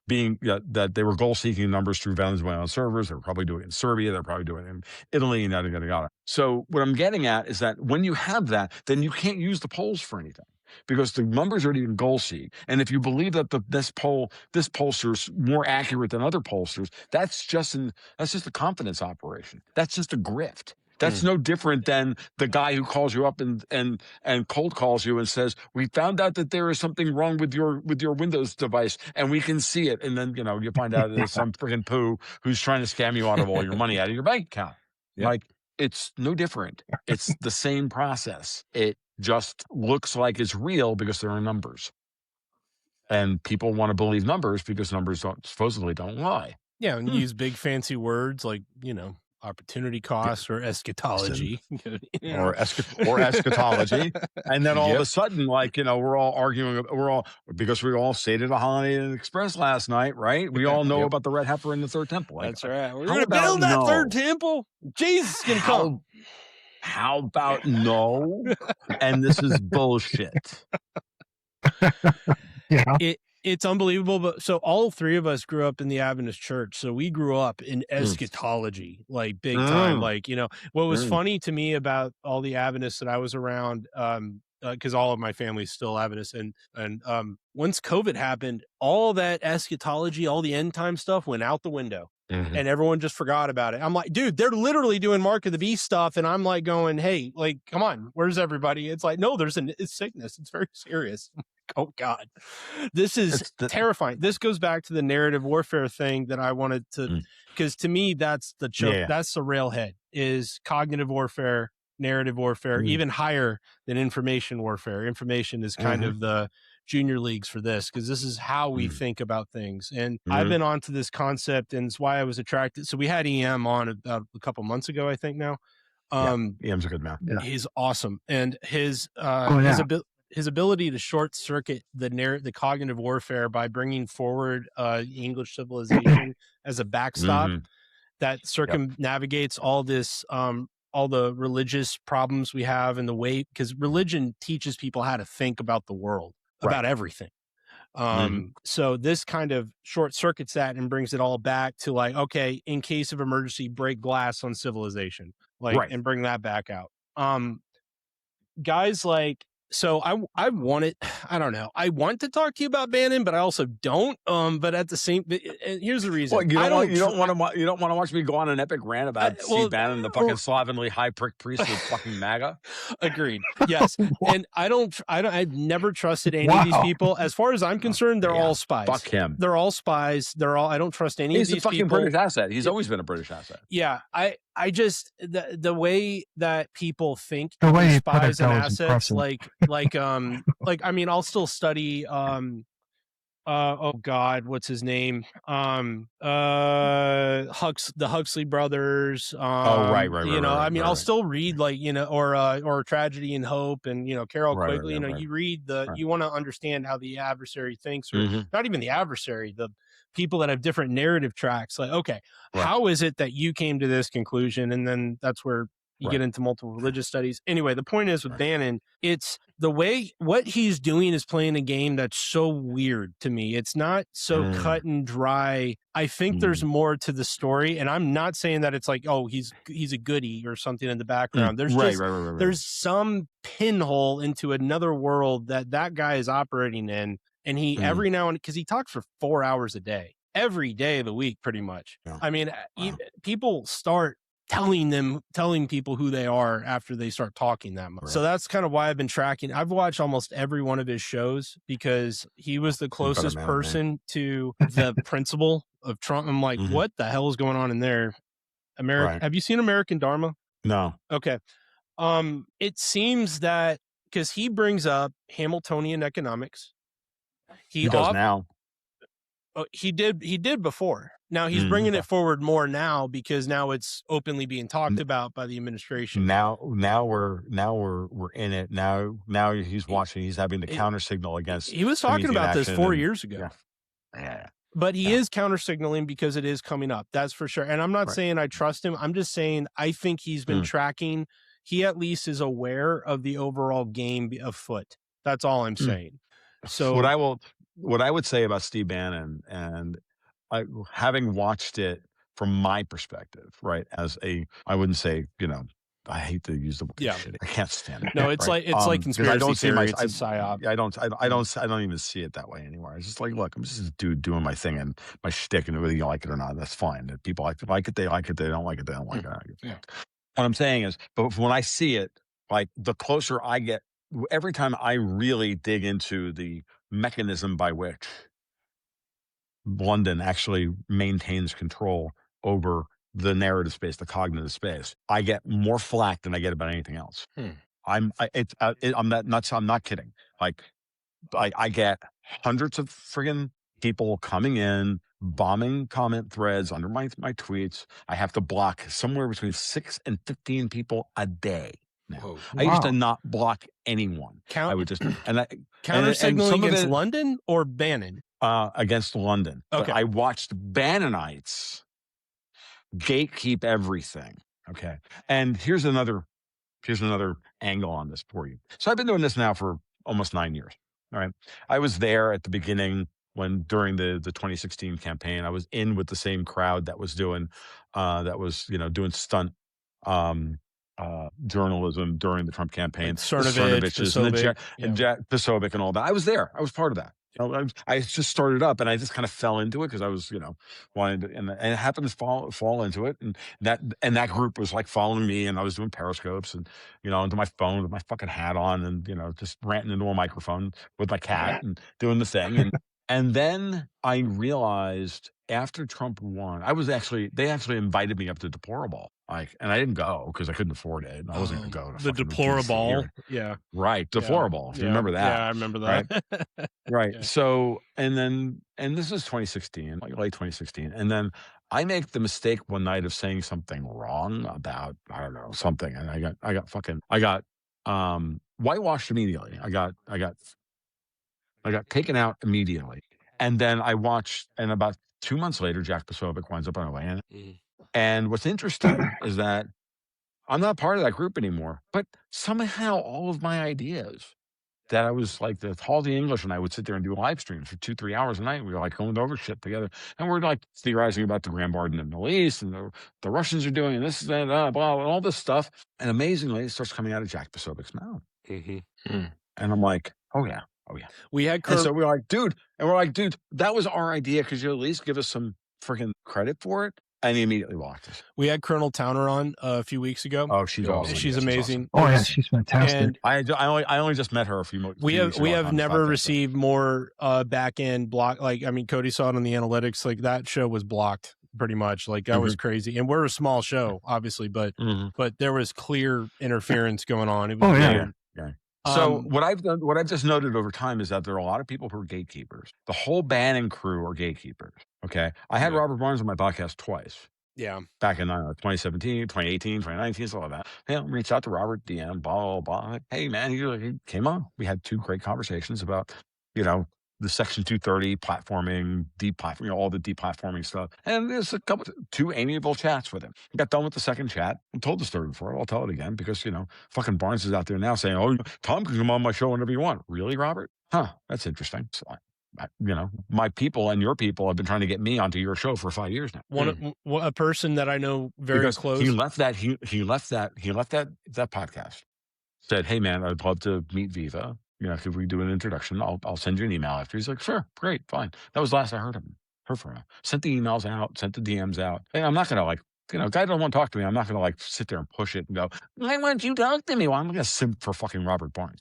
that they were goal seeking numbers through Venezuelan servers. They were probably doing it in Serbia. They're probably doing it in Italy and yada. So what I'm getting at is that when you have that, then you can't use the polls for anything, because the numbers are even goal seek. And if you believe that this pollster's more accurate than other pollsters, that's just a confidence operation. That's just a grift. That's no different than the guy who calls you up and cold calls you and says, "We found out that there is something wrong with your Windows device, and we can see it." And then you find out there's some freaking poo who's trying to scam you out of all your money out of your bank account. Yep. Like, it's no different. It's the same process. It just looks like it's real because there are numbers, and people want to believe numbers because numbers supposedly don't lie. Yeah, and use big fancy words like opportunity costs or eschatology, or eschatology, and then all of a sudden, we're all arguing. Because we all stayed at a Holiday Inn Express last night, right? We all know about the red heifer in the third temple. That's right. We're going to build that third temple. Jesus is going to come. How about no? And this is bullshit. It's unbelievable. But so all three of us grew up in the Adventist church. So we grew up in eschatology, like big time. What was funny to me about all the Adventists that I was around, because all of my family's still Adventist, and once COVID happened, all that eschatology, all the end time stuff went out the window. And everyone just forgot about it. I'm like, dude, they're literally doing Mark of the Beast stuff. And I'm like going, hey, come on, where's everybody? It's like, no, it's sickness. It's very serious. Oh God, this is terrifying. This goes back to the narrative warfare thing that I wanted to, because to me, that's the choke. That's the railhead, is cognitive warfare, narrative warfare, even higher than information warfare. Information is kind of the junior leagues for this, because this is how we think about things. And I've been onto this concept, and it's why I was attracted. So we had EM on about a couple months ago, I think now. EM's a good man. Yeah. He's awesome. And his ability to short circuit the cognitive warfare by bringing forward English civilization as a backstop that circumnavigates all this, all the religious problems we have, and the way, because religion teaches people how to think about the world, about everything. So this kind of short circuits that and brings it all back to okay, in case of emergency, break glass on civilization, and bring that back out. Guys so I wanted, I don't know, I want to talk to you about Bannon, but I also don't. But at the same, here's the reason. Well, you don't want to watch me go on an epic rant about Steve Bannon, the fucking slovenly high prick priest with fucking MAGA. Agreed. Yes, and I've never trusted any of these people. As far as I'm concerned, they're all spies. Fuck him. They're all spies. I don't trust any of these people. He's a fucking British asset. He's always been a British asset. Yeah, I just the way that people think The way these you put it, spies and though, is assets, impressive. like I mean, I'll still study oh God, what's his name? The Huxley brothers. Right. I mean, I'll still read or Tragedy and Hope and Carol Quigley. You read you want to understand how the adversary thinks, or not even the adversary, the people that have different narrative tracks. Like, okay, how is it that you came to this conclusion? And then that's where you get into multiple religious studies. Anyway, the point is with Bannon, it's the way what he's doing is playing a game that's so weird to me. It's not so cut and dry. I think there's more to the story, and I'm not saying that it's like, oh, he's a goodie or something in the background. There's there's some pinhole into another world that guy is operating in, and he every now and because he talks for 4 hours a day, every day of the week, pretty much. Yeah. I mean, people start telling people who they are after they start talking that much. Right. So that's kind of why I've been tracking. I've watched almost every one of his shows because he was the closest person to the principle of Trump. I'm like, what the hell is going on in there? Have you seen American Dharma? No. Okay. It seems that because he brings up Hamiltonian economics. He does now. He did before. Now he's bringing it forward more now because now it's openly being talked about by the administration. Now we're in it. Now he's watching. He's having the counter signal against. He was talking about this 4 years ago. Yeah. But he is counter signaling because it is coming up. That's for sure. And I'm not saying I trust him. I'm just saying I think he's been tracking. He at least is aware of the overall game afoot. That's all I'm saying. So what I would say about Steve Bannon, and having watched it from my perspective, right? I wouldn't say, I hate to use the word shit. I can't stand it. No, it's like conspiracy theory. It's a psyop. I don't even see it that way anymore. It's just like, look, I'm just a dude doing my thing and my shtick, and whether you like it or not, that's fine. If people like it, they like it. They don't like it, they don't like it. Yeah. What I'm saying is, but when I see it, like the closer I get, every time I really dig into the mechanism by which London actually maintains control over the narrative space, the cognitive space, I get more flack than I get about anything else. I'm not kidding. Like, I get hundreds of friggin' people coming in, bombing comment threads under my tweets. I have to block somewhere between 6 and 15 people a day now. I used to not block anyone. I would just counter signaling against London or Bannon? Against London. Okay. But I watched Bannonites gatekeep everything. Okay. And here's another angle on this for you. So I've been doing this now for almost 9 years. All right. I was there at the beginning during the 2016 campaign. I was in with the same crowd that was doing doing stunt journalism during the Trump campaign. Like Cernovich, and Posobiec and all that. I was there. I was part of that. I just started up, and I just kind of fell into it because I was, wanting to, and it happened to fall into it, and that group was like following me, and I was doing periscopes, and into my phone with my fucking hat on, and just ranting into a microphone with my cat and doing the thing, and then I realized after Trump won, they actually invited me up to Deplorable. And I didn't go because I couldn't afford it. And I wasn't going to go to the Deplorable. Yeah. Right. Deplorable. If you remember that. Yeah, I remember that. Right. Yeah. So, and this is 2016, like late 2016. And then I make the mistake one night of saying something wrong about, I don't know, something. And I got whitewashed immediately. I got taken out immediately. And then I watched, and about 2 months later, Jack Posobiec winds up on a way in. And what's interesting is that I'm not part of that group anymore, but somehow all of my ideas that I was like the Halsey English and I would sit there and do live streams for 2-3 hours a night. We were like going over shit together, and we're like theorizing about the Grand Barden in the Middle East and the Russians are doing this and that, blah, and all this stuff. And amazingly, it starts coming out of Jack Posobiec's mouth. And I'm like, oh yeah. We had and so we're like, dude, that was our idea. Could you at least give us some freaking credit for it? And he immediately blocked us. We had Colonel Towner on a few weeks ago. Oh, she's awesome. She's amazing. Awesome. Oh yeah, she's fantastic. And I only just met her a few months. We have never received more back end block. Like, I mean, Cody saw it on the analytics. Like, that show was blocked pretty much. Like that was crazy. And we're a small show, obviously, but there was clear interference going on. It was weird. Yeah. So what I've just noted over time is that there are a lot of people who are gatekeepers. The whole Bannon crew are gatekeepers. Okay. I had Robert Barnes on my podcast twice. Yeah. Back in 2017, 2018, 2019, stuff like that. Reached out to Robert, DM, blah, blah, blah. Like, hey, man, he came on. We had 2 great conversations about, the Section 230 platforming, deplatforming, all the deplatforming stuff. And there's 2 amiable chats with him. I got done with the second chat. I told the story before. I'll tell it again because, fucking Barnes is out there now saying, oh, Tom can come on my show whenever you want. Really, Robert? Huh, that's interesting. So my people and your people have been trying to get me onto your show for 5 years now. A person that I know very close. He left that podcast. Said, hey man, I'd love to meet Viva. Could we do an introduction? I'll send you an email after. He's like, sure, great, fine. That was the last I heard from him. Sent the emails out, sent the DMs out. And I'm not gonna guy don't want to talk to me. I'm not gonna sit there and push it and go, why won't you talk to me? Well, I'm gonna simp for fucking Robert Barnes.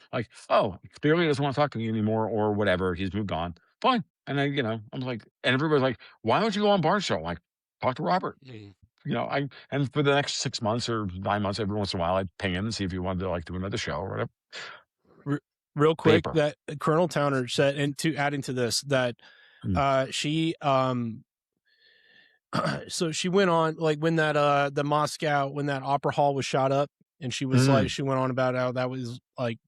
Clearly he doesn't want to talk to me anymore or whatever. He's moved on. Fine. And I'm like, and everybody's like, why don't you go on Barnes' show? I'm like, talk to Robert. And for the next 6 months or 9 months, every once in a while, I'd ping him and see if he wanted to do another show or whatever. Real quick, that Colonel Towner said, and to add into this, that she so she went on when that the Moscow, when that opera hall was shot up, and she was she went on about how that was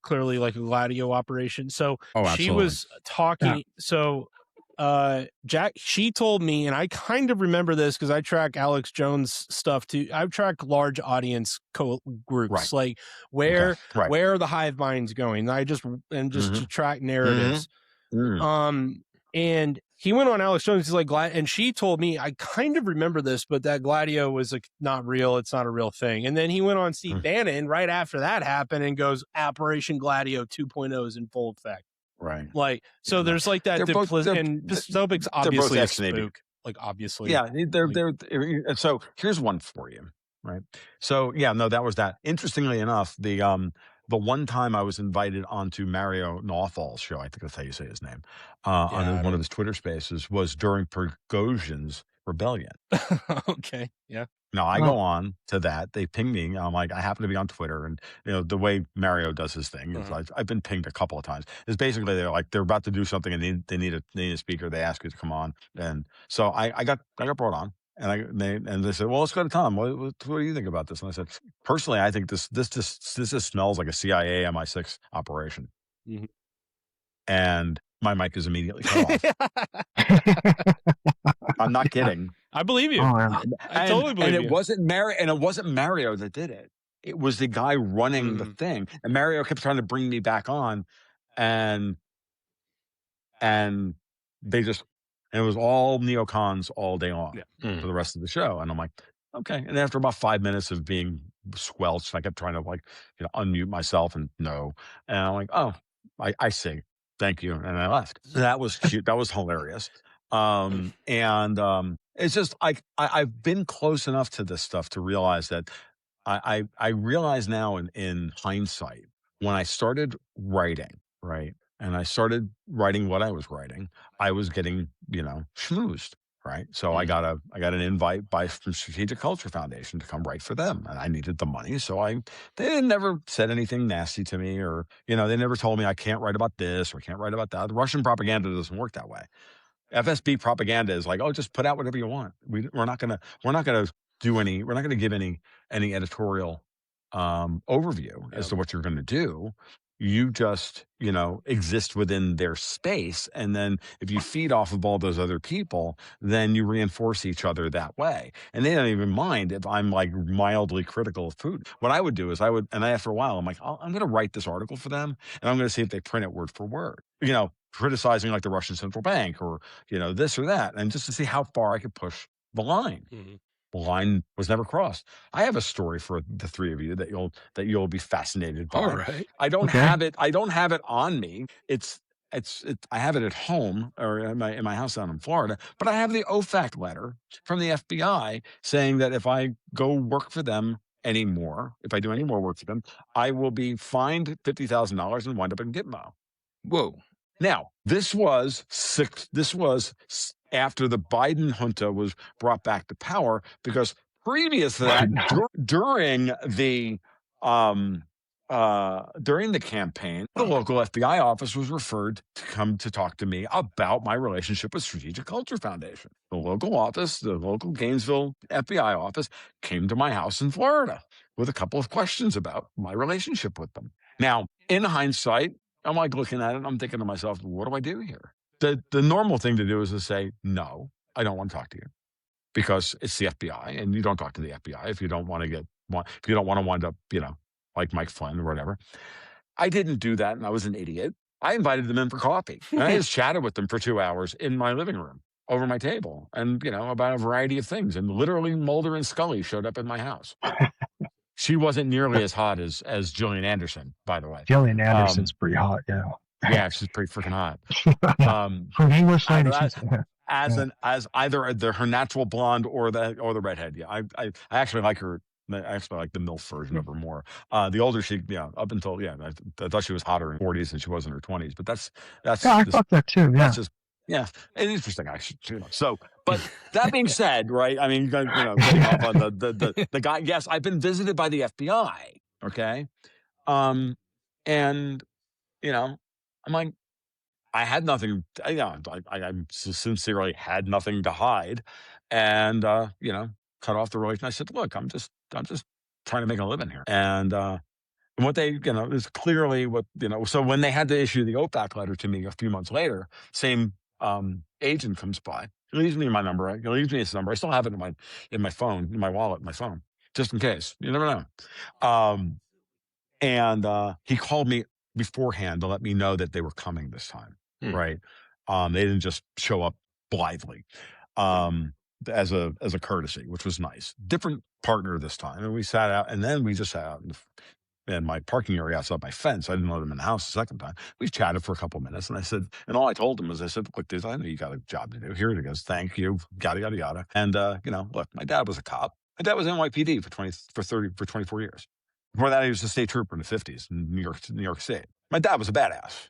clearly a Gladio operation. So she was talking. So Jack, she told me, and I kind of remember this because I track Alex Jones stuff too. I track large audience groups, where are the hive minds going? To track narratives. And he went on Alex Jones. He's like, and she told me, I kind of remember this, but that Gladio was not real. It's not a real thing. And then he went on Steve Bannon right after that happened and goes, Operation Gladio 2.0 is in full effect. Right. There's that and dystopic's obviously a spook. Obviously. Yeah. So here's one for you. Right. So that was that. Interestingly enough, the one time I was invited onto Mario Nawfal's show, I think that's how you say his name, on one of his Twitter spaces was during Prigozhin's rebellion. Okay. Yeah. Now I go on to that. They ping me. I'm like, I happen to be on Twitter, and the way Mario does his thing is I've been pinged a couple of times. Is basically they're about to do something and they need a speaker. They ask you to come on, and so I got brought on, and they said, well, let's go to Tom. What do you think about this? And I said, personally, I think this just smells like a CIA MI6 operation, and my mic is immediately cut off. I'm not kidding. I believe you. Oh, yeah. I totally believe you. And it wasn't Mario that did it. It was the guy running the thing. And Mario kept trying to bring me back on, and they just, and it was all neocons all day long for the rest of the show. And I'm like, okay. And after about 5 minutes of being squelched, I kept trying to unmute myself and no. And I'm like, oh, I see. Thank you. And I left. That was cute. That was hilarious. It's just I've been close enough to this stuff to realize that I realize now in hindsight, when I started writing, right, and I started writing what I was writing, I was getting schmoozed, right? So I got an invite from Strategic Culture Foundation to come write for them, and I needed the money, so they never said anything nasty to me, or they never told me I can't write about this or can't write about that. The Russian propaganda doesn't work that way. FSB propaganda is just put out whatever you want. We're not gonna give any editorial overview as to what you're gonna do. You just exist within their space, and then if you feed off of all those other people, then you reinforce each other that way. And they don't even mind if I'm mildly critical of Putin. What I would do is after a while I'm like, I'm gonna write this article for them, and I'm gonna see if they print it word for word. Criticizing the Russian central bank or this or that, and just to see how far I could push the line. The line was never crossed. I have a story for the three of you that you'll be fascinated by. All right. I don't have it on me. I have it at home or in my house down in Florida, but I have the OFAC letter from the FBI saying that if I go work for them anymore, if I do any more work for them, I will be fined $50,000 and wind up in Gitmo. Whoa. Now, this was after the Biden junta was brought back to power, because previous to that, during the campaign, the local FBI office was referred to come to talk to me about my relationship with Strategic Culture Foundation. The local office, the local Gainesville FBI office, came to my house in Florida with a couple of questions about my relationship with them. Now, in hindsight, I'm like looking at it and I'm thinking to myself, what do I do here? The normal thing to do is to say, no, I don't want to talk to you, because it's the FBI and you don't talk to the FBI if you don't want to wind up, like Mike Flynn or whatever. I didn't do that, and I was an idiot. I invited them in for coffee, and I just chatted with them for 2 hours in my living room over my table, and about a variety of things. And literally, Mulder and Scully showed up in my house. She wasn't nearly as hot as Gillian Anderson, by the way. Gillian Anderson's pretty hot, yeah. Yeah, she's pretty freaking hot. For an English lady, as either her natural blonde or the redhead. Yeah, I actually like her. I actually like the MILF version of her more. The older she, up until I thought she was hotter in her 40s than she was in her 20s. But that's I thought that too. Yeah, that's just interesting actually. So, but that being said, right? I mean, getting off on the guy. Yes, I've been visited by the FBI. Okay, and I'm like, I had nothing. I sincerely had nothing to hide, and cut off the relation. I said, look, I'm just trying to make a living here, and what they is clearly what So when they had to issue the OPAC letter to me a few months later, same agent comes by, he leaves me my number. He leaves me his number. I still have it in my phone, in my wallet, my phone, just in case. You never know. And he called me beforehand to let me know that they were coming this time. Right. They didn't just show up blithely, as a courtesy, which was nice. Different partner this time. And we sat out, and then we just sat out in my parking area outside my fence. I didn't let them in the house the second time. We chatted for a couple of minutes, and I said, and all I told him was, I said, look, dude, I know you got a job to do. Here it is. Thank you. Yada, yada, yada. And, look, my dad was a cop. My dad was NYPD for 24 years. Before that, he was a state trooper in the 50s in New York State. My dad was a badass.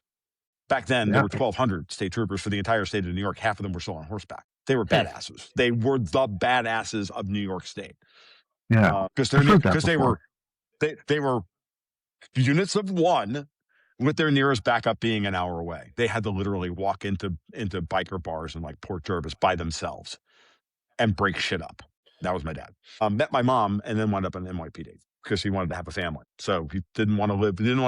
Back then, there were 1,200 state troopers for the entire state of New York. Half of them were still on horseback. They were badasses. They were the badasses of New York State. Yeah, because they were units of one, with their nearest backup being an hour away. They had to literally walk into biker bars in like Port Jervis by themselves and break shit up. That was my dad. Met my mom and then wound up in NYPD because he wanted to have a family. So he didn't want to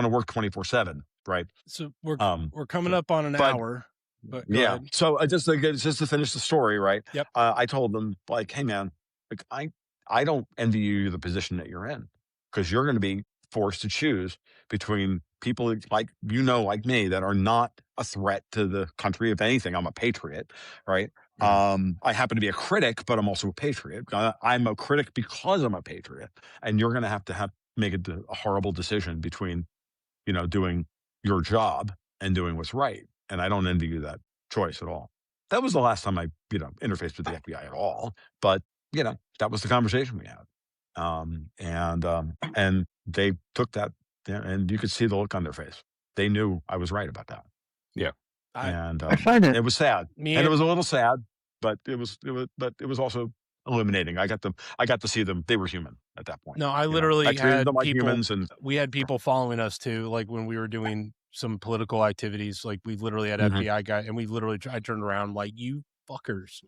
work 24/7. Right. So we're coming up on an hour. But yeah. So just to finish the story, right? Yep. I told them, like, hey man, like I don't envy you the position that you're in, because you're going to be forced to choose between people like me that are not a threat to the country. If anything, I'm a patriot, right? I happen to be a critic, but I'm also a patriot. I'm a critic because I'm a patriot, and you're going to have make a horrible decision between, doing your job and doing what's right. And I don't envy you that choice at all. That was the last time I, interfaced with the FBI at all. But, that was the conversation we had. And they took that, and you could see the look on their face. They knew I was right about that. Yeah. I find it was sad. And it was a little sad, but it was also illuminating. I got to see them. They were human at that point. No, I literally I treated had them like people, humans, and we had people following us too. Like when we were doing some political activities, like we literally had FBI guy, and I turned around like, you fuckers,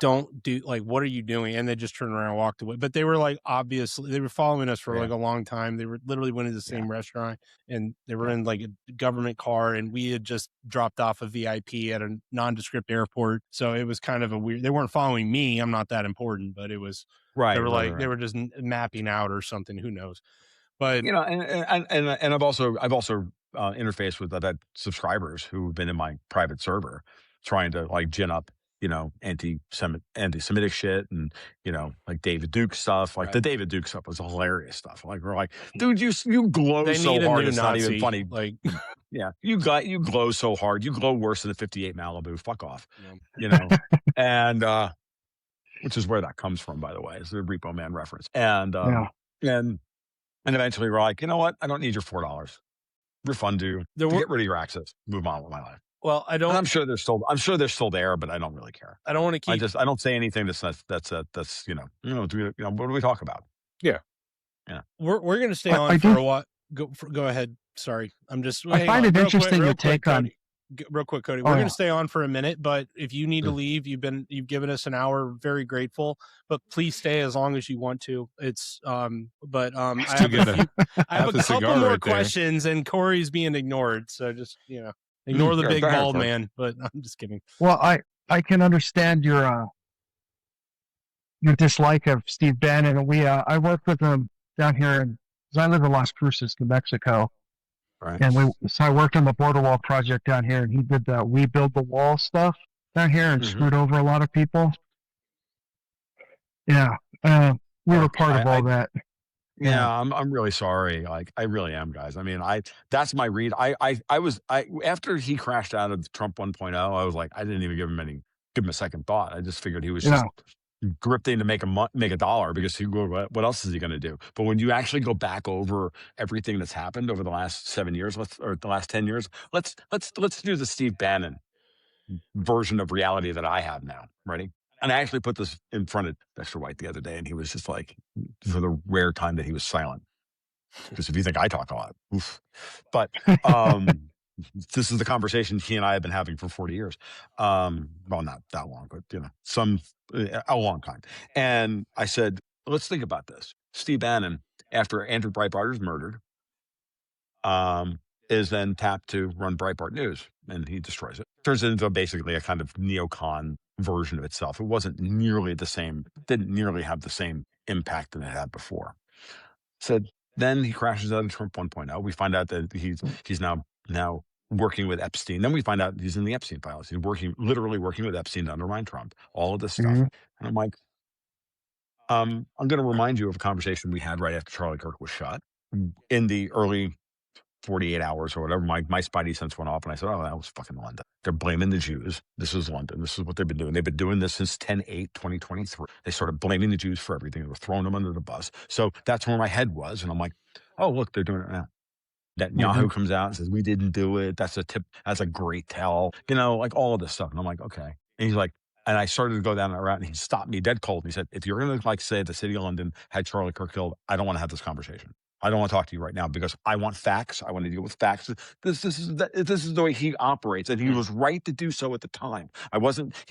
don't do, like, what are you doing? And they just turned around and walked away. But they were like, obviously they were following us for like a long time. They were literally went to the same restaurant, and they were in like a government car, and we had just dropped off a VIP at a nondescript airport. So it was kind of a weird, they weren't following me. I'm not that important, but it was right. They were they were just mapping out or something. Who knows? But and I've also interfaced with other subscribers who've been in my private server trying to like gin up, anti-Semitic shit, and like David Duke stuff. Like the David Duke stuff was hilarious stuff. Like we're like, dude, you glow so hard, it's not even funny. Like, yeah, you glow so hard, you glow worse than a '58 Malibu. Fuck off, and which is where that comes from, by the way. It's the Repo Man reference. And and eventually we're like, you know what? I don't need your $4. refund you, to get rid of your access, move on with my life. Well, I don't. And I'm sure they're still there, but I don't really care. I don't want to keep. I don't say anything that's what do we talk about? Yeah. We're going to stay on for a while. Go ahead. Sorry, I'm just. I find it interesting your take on. Real quick, Cody. We're going to stay on for a minute, but if you need to leave, you've given us an hour. Very grateful, but please stay as long as you want to. It's I have a couple more questions, and Corey's being ignored. So just ignore the big bald man. But I'm just kidding. Well, I can understand your dislike of Steve Bannon, and I worked with him down here, because I live in Las Cruces, New Mexico. Right. And I worked on the border wall project down here, and he did the We Build the Wall stuff down here and screwed over a lot of people. Yeah. We were part of all that. Yeah, I'm really sorry. Like, I really am, guys. I mean, that's my read. I was after he crashed out of Trump 1.0, I was like, I didn't even give him a second thought. I just figured he was just gripped in to make a dollar, because what else is he going to do? But when you actually go back over everything that's happened over the last 7 years, or the last 10 years, let's do the Steve Bannon version of reality that I have now. Ready? And I actually put this in front of Dexter White the other day, and he was just like, for the rare time that he was silent, because if you think I talk a lot, oof. But this is the conversation he and I have been having for 40 years. Well, not that long, but a long time. And I said, let's think about this. Steve Bannon, after Andrew Breitbart is murdered, is then tapped to run Breitbart News, and he destroys it. Turns it into basically a kind of neocon version of itself. It wasn't nearly the same, didn't nearly have the same impact that it had before. So then he crashes out of Trump 1.0. We find out that he's now working with Epstein. Then we find out he's in the Epstein files. He's literally working with Epstein to undermine Trump, all of this stuff. And I'm like, I'm going to remind you of a conversation we had right after Charlie Kirk was shot. In the early 48 hours or whatever, my spidey sense went off, and I said, oh, that was fucking London. They're blaming the Jews. This is London. This is what they've been doing. They've been doing this since 10/8/2023. They started blaming the Jews for everything. They were throwing them under the bus. So that's where my head was. And I'm like, oh, look, they're doing it now. Netanyahu comes out and says, we didn't do it. That's a great tell. Like all of this stuff. And I'm like, okay. And he's like, and I started to go down that route, and he stopped me dead cold. And he said, if you're going to say the city of London had Charlie Kirk killed, I don't want to have this conversation. I don't want to talk to you right now, because I want facts. I want to deal with facts. This is the way he operates, and he was right to do so at the time. He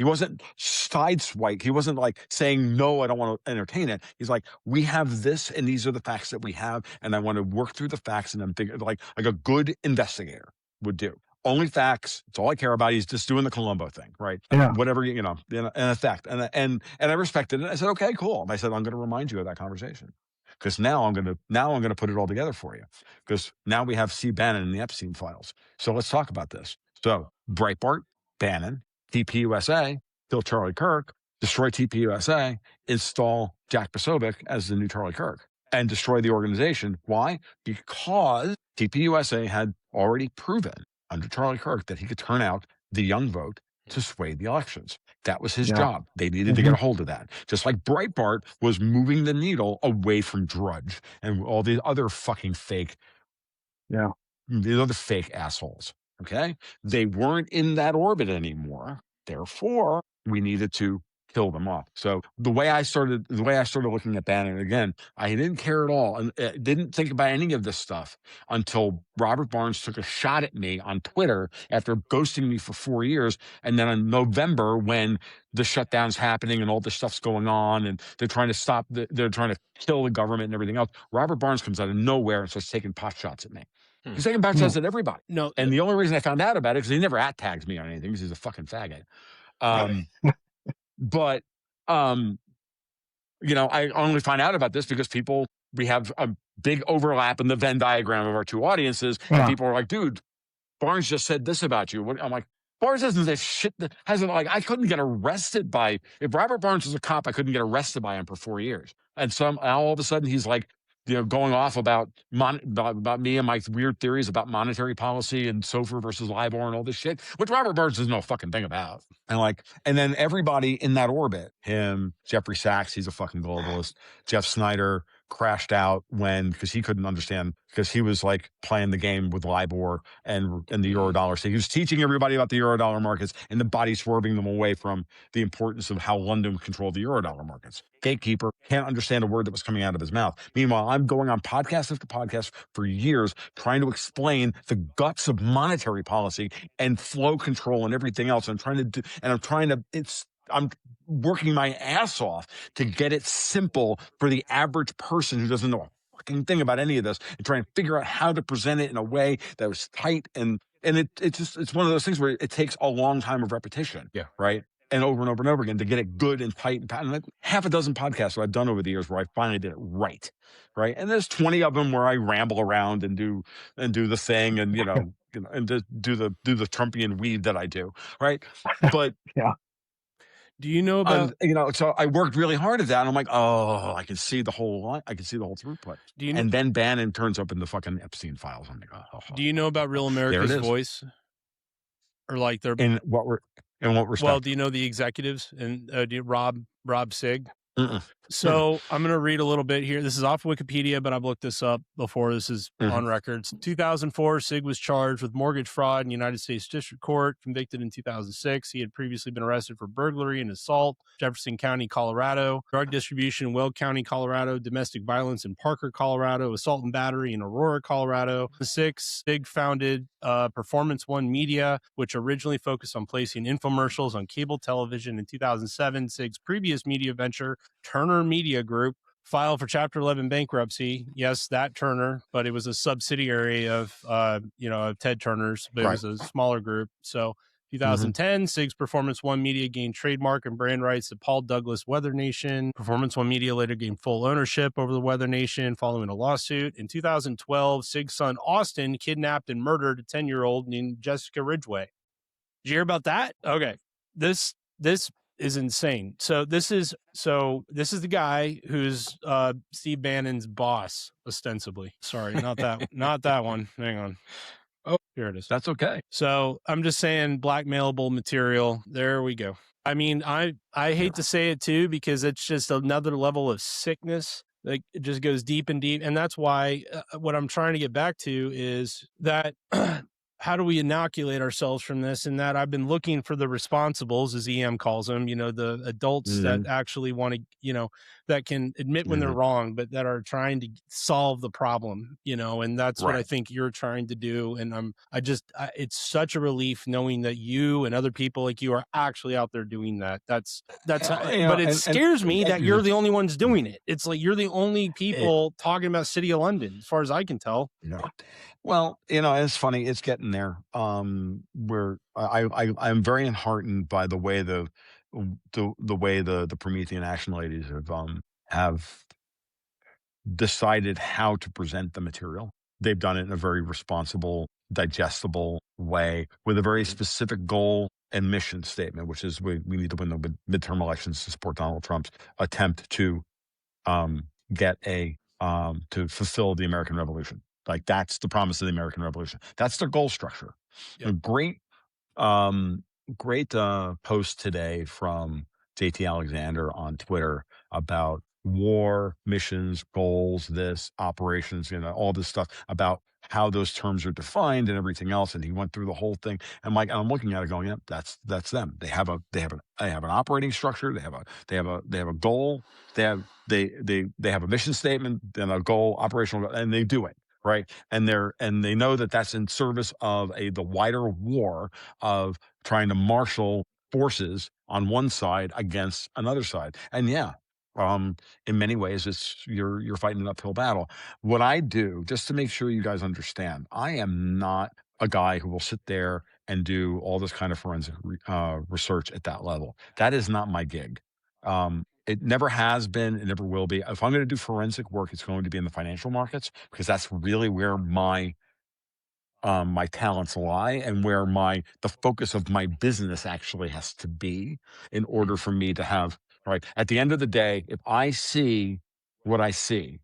wasn't sideswiped. He wasn't like saying, no, I don't want to entertain it. He's like, we have this, and these are the facts that we have, and I want to work through the facts, and I'm thinking like a good investigator would do. Only facts. It's all I care about. He's just doing the Columbo thing, right? Yeah. Whatever, in effect. And I respected it. I said, okay, cool. And I said, I'm going to remind you of that conversation, because now I'm going to put it all together for you, because now we have C. Bannon in the Epstein files. So let's talk about this. So Breitbart, Bannon, TPUSA, kill Charlie Kirk, destroy TPUSA, install Jack Posobiec as the new Charlie Kirk, and destroy the organization. Why? Because TPUSA had already proven under Charlie Kirk that he could turn out the young vote to sway the elections. That was his job. They needed to get a hold of that. Just like Breitbart was moving the needle away from Drudge and all the other fucking fake, these other fake assholes. Okay? They weren't in that orbit anymore. Therefore, we needed to kill them off. So the way I started looking at Bannon, again, I didn't care at all, and didn't think about any of this stuff until Robert Barnes took a shot at me on Twitter after ghosting me for 4 years. And then in November, when the shutdown's happening and all this stuff's going on, and they're trying to kill the government and everything else, Robert Barnes comes out of nowhere and starts taking pot shots at me. He's taking pot shots at everybody. No, and the only reason I found out about it, because he never @tags me on anything, because he's a fucking faggot. But, I only find out about this because we have a big overlap in the Venn diagram of our two audiences. And people are like, dude, Barnes just said this about you. I'm like, Barnes doesn't say shit that hasn't, like, I couldn't get arrested if Robert Barnes was a cop, I couldn't get arrested by him for 4 years. And all of a sudden he's like, going off about me and my weird theories about monetary policy and SOFR versus LIBOR and all this shit, which Robert Barnes doesn't know a fucking thing about. And then everybody in that orbit, him, Jeffrey Sachs, he's a fucking globalist, Jeff Snyder, crashed out because he couldn't understand, because he was like playing the game with LIBOR and the Eurodollar. So he was teaching everybody about the Eurodollar markets and the body swerving them away from the importance of how London controlled the Eurodollar markets. Gatekeeper can't understand a word that was coming out of his mouth. Meanwhile, I'm going on podcast after podcast for years trying to explain the guts of monetary policy and flow control and everything else. I'm working my ass off to get it simple for the average person who doesn't know a fucking thing about any of this, and try and figure out how to present it in a way that was tight. And it's one of those things where it takes a long time of repetition. Yeah. Right. And over again to get it good and tight and like half a dozen podcasts that I've done over the years where I finally did it right. Right. And there's 20 of them where I ramble around and do the thing and, and do the Trumpian weed that I do. Right. But yeah. Do you know about, so I worked really hard at that. And I'm like, oh, I can see the whole line. I can see the whole throughput. And then Bannon turns up in the fucking Epstein files. I'm like, oh. Do you know about Real America's Voice? Or like their, in what respect? Well, do you know the executives and Rob Sig? So I'm going to read a little bit here. This is off Wikipedia, but I've looked this up before. This is on records. 2004, Sig was charged with mortgage fraud in the United States District Court, convicted in 2006. He had previously been arrested for burglary and assault, Jefferson County, Colorado, drug distribution in Weld County, Colorado, domestic violence in Parker, Colorado, assault and battery in Aurora, Colorado. Sig founded Performance One Media, which originally focused on placing infomercials on cable television. In 2007, Sig's previous media venture, Turner Media Group, filed for Chapter 11 bankruptcy. Yes, that Turner, but it was a subsidiary of Ted Turner's, but it was a smaller group. So 2010, Sig's Performance One Media gained trademark and brand rights to Paul Douglas Weather Nation. Performance One Media later gained full ownership over the Weather Nation following a lawsuit. In 2012, Sig's son Austin kidnapped and murdered a 10-year-old named Jessica Ridgway. Did you hear about that? Okay. This is insane. So this is the guy who's Steve Bannon's boss, ostensibly. Sorry, not that one. Hang on. Oh, here it is. That's okay. So I'm just saying blackmailable material. There we go. I mean, I hate to say it too, because it's just another level of sickness. Like, it just goes deep and deep. And that's why what I'm trying to get back to is that how do we inoculate ourselves from this? And that I've been looking for the responsibles, as EM calls them, the adults that actually want to, that can admit when they're wrong, but that are trying to solve the problem, and that's what I think you're trying to do. And it's such a relief knowing that you and other people like you are actually out there doing that. That's but it scares me that you're the only ones doing it. It's like you're the only people talking about City of London, as far as I can tell. Yeah. Well, it's funny. It's getting there. Where I'm very enheartened by the way the Promethean Action Ladies have decided how to present the material. They've done it in a very responsible, digestible way with a very specific goal and mission statement, which is we need to win the midterm elections to support Donald Trump's attempt to to fulfill the American Revolution. Like, that's the promise of the American Revolution. That's their goal structure. Yep. Great post today from JT Alexander on Twitter about war, missions, goals, operations, all this stuff about how those terms are defined and everything else. And he went through the whole thing. And I'm looking at it going, yeah, that's them. They have an operating structure. They have a goal. They have a mission statement and a goal, operational, and they do it. Right. And they know that that's in service of the wider war of trying to marshal forces on one side against another side. And in many ways, you're fighting an uphill battle. What I do, just to make sure you guys understand, I am not a guy who will sit there and do all this kind of forensic research at that level. That is not my gig. It never has been. It never will be. If I'm going to do forensic work, it's going to be in the financial markets, because that's really where my talents lie and where the focus of my business actually has to be in order for me to have. Right. At the end of the day, if I see what I see,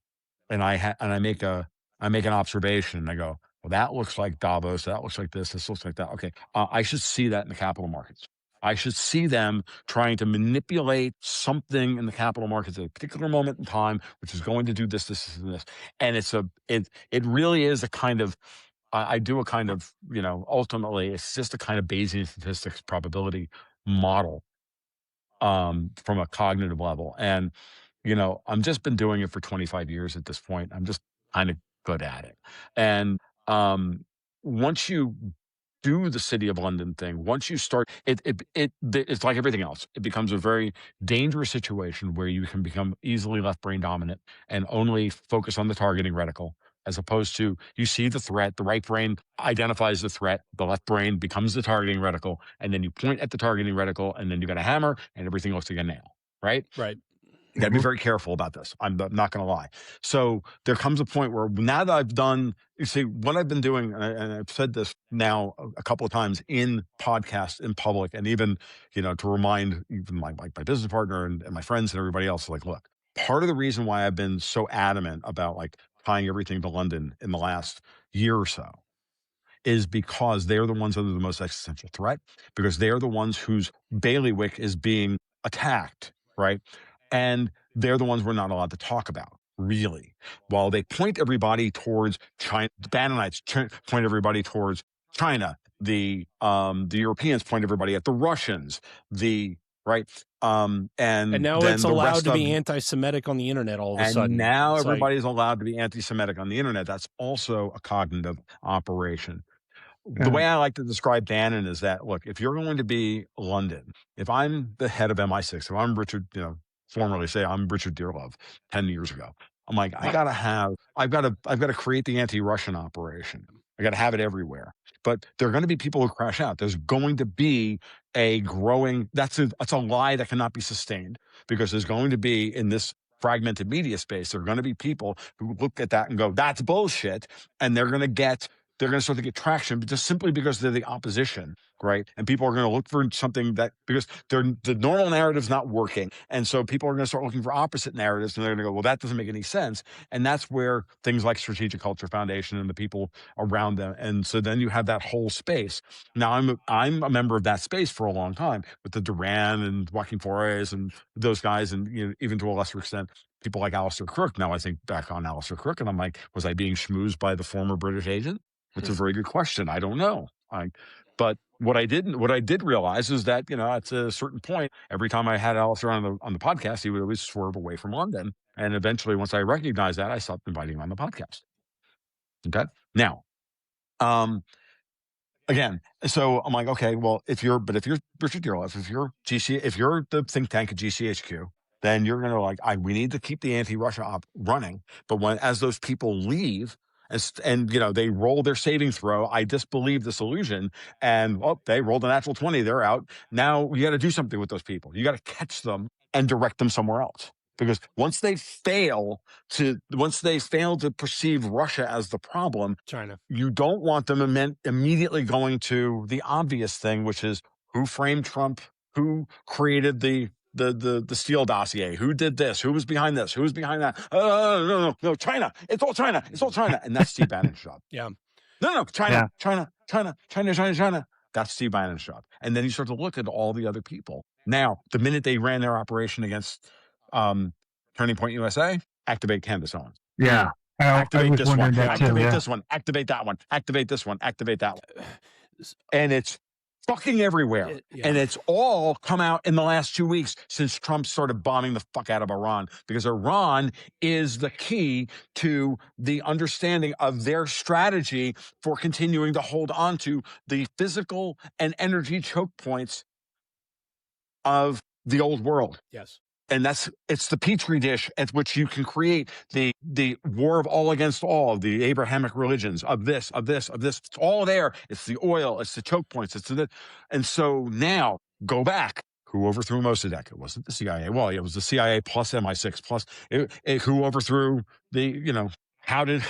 and I make an observation, and I go, well, that looks like Davos, that looks like this looks like that. Okay, I should see that in the capital markets. I should see them trying to manipulate something in the capital markets at a particular moment in time, which is going to do this, this, and this. And it really is a kind of, I do a kind of, ultimately, it's just a kind of Bayesian statistics probability model from a cognitive level. And, I've just been doing it for 25 years at this point. I'm just kind of good at it. And once you do the City of London thing, once you start, it's like everything else. It becomes a very dangerous situation where you can become easily left brain dominant and only focus on the targeting reticle, as opposed to you see the threat, the right brain identifies the threat, the left brain becomes the targeting reticle, and then you point at the targeting reticle, and then you got a hammer, and everything looks like a nail, right? Right. You got to be very careful about this. I'm not going to lie. So there comes a point where now that I've done, you see, what I've been doing, and I've said this now a couple of times in podcasts, in public, and even, to remind even my business partner and my friends and everybody else, like, look, part of the reason why I've been so adamant about tying everything to London in the last year or so is because they're the ones under the most existential threat, because they're the ones whose bailiwick is being attacked, right? And they're the ones we're not allowed to talk about, really. While they point everybody towards China, the Bannonites point everybody towards China. The Europeans point everybody at the Russians. And now then it's the allowed rest to of, be anti-Semitic on the internet all of a sudden. and now It's everybody's allowed to be anti-Semitic on the internet. That's also a cognitive operation. The way I like to describe Bannon is that, look, if you're going to be London, if I'm the head of MI6, if I'm Richard, formerly say I'm Richard Dearlove 10 years ago, I'm like, I've got to create the anti-Russian operation. I got to have it everywhere. But there are going to be people who crash out. There's going to be a growing, that's a lie that cannot be sustained, because there's going to be, in this fragmented media space, there are going to be people who look at that and go, that's bullshit. And they're going to start to get traction, but just simply because they're the opposition, right? And people are going to look for something because the normal narrative's not working. And so people are going to start looking for opposite narratives, and they're going to go, well, that doesn't make any sense. And that's where things like Strategic Culture Foundation and the people around them. And so then you have that whole space. Now I'm a member of that space for a long time, with the Duran and Joaquin Flores and those guys, and even to a lesser extent, people like Alistair Crook. Now I think back on Alistair Crook, and I'm like, was I being schmoozed by the former British agent? It's a very good question. I don't know. But what I did realize is that, at a certain point, every time I had Alistair on the podcast, he would always swerve away from London. And eventually, once I recognized that, I stopped inviting him on the podcast. Okay. Now, again, so I'm like, okay, well, if you're Richard Dearlove, if you're the think tank at GCHQ, then you're going to we need to keep the anti-Russia op running. But as those people leave, and they roll their saving throw, I disbelieve this illusion, and they rolled a natural 20, they're out. Now you got to do something with those people. You got to catch them and direct them somewhere else, because once they fail to perceive Russia as the problem, China, you don't want them immediately going to the obvious thing, which is who framed Trump, who created the Steele dossier, who did this, who was behind this, who was behind that. No, China. It's all China. It's all China. And that's Steve Bannon's job. Yeah. No, China, yeah. China. That's Steve Bannon's job. And then you start to look at all the other people. Now, the minute they ran their operation against Turning Point USA, activate Candace Owens. Yeah. Activate this one. Activate yeah. this one. Activate that one. Activate this one. Activate that one. And it's fucking everywhere. Yeah. And it's all come out in the last 2 weeks since Trump started bombing the fuck out of Iran, because Iran is the key to the understanding of their strategy for continuing to hold on to the physical and energy choke points of the old world. Yes. And it's the petri dish at which you can create the war of all against all, the Abrahamic religions of this. It's all there. It's the oil. It's the choke points. And so now go back. Who overthrew Mossadegh? It wasn't the CIA. Well, it was the CIA plus MI6 plus who overthrew how did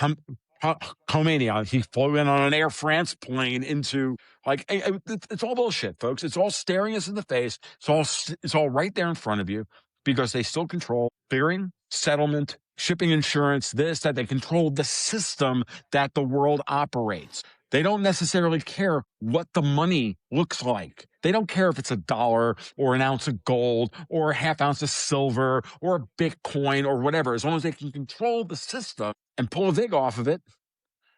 Khomeini? He flew in on an Air France plane into it's all bullshit, folks. It's all staring us in the face. It's all right there in front of you. Because they still control clearing, settlement, shipping insurance, this, that. They control the system that the world operates. They don't necessarily care what the money looks like. They don't care if it's $1 or an ounce of gold or a half ounce of silver or a Bitcoin or whatever, as long as they can control the system and pull a vig off of it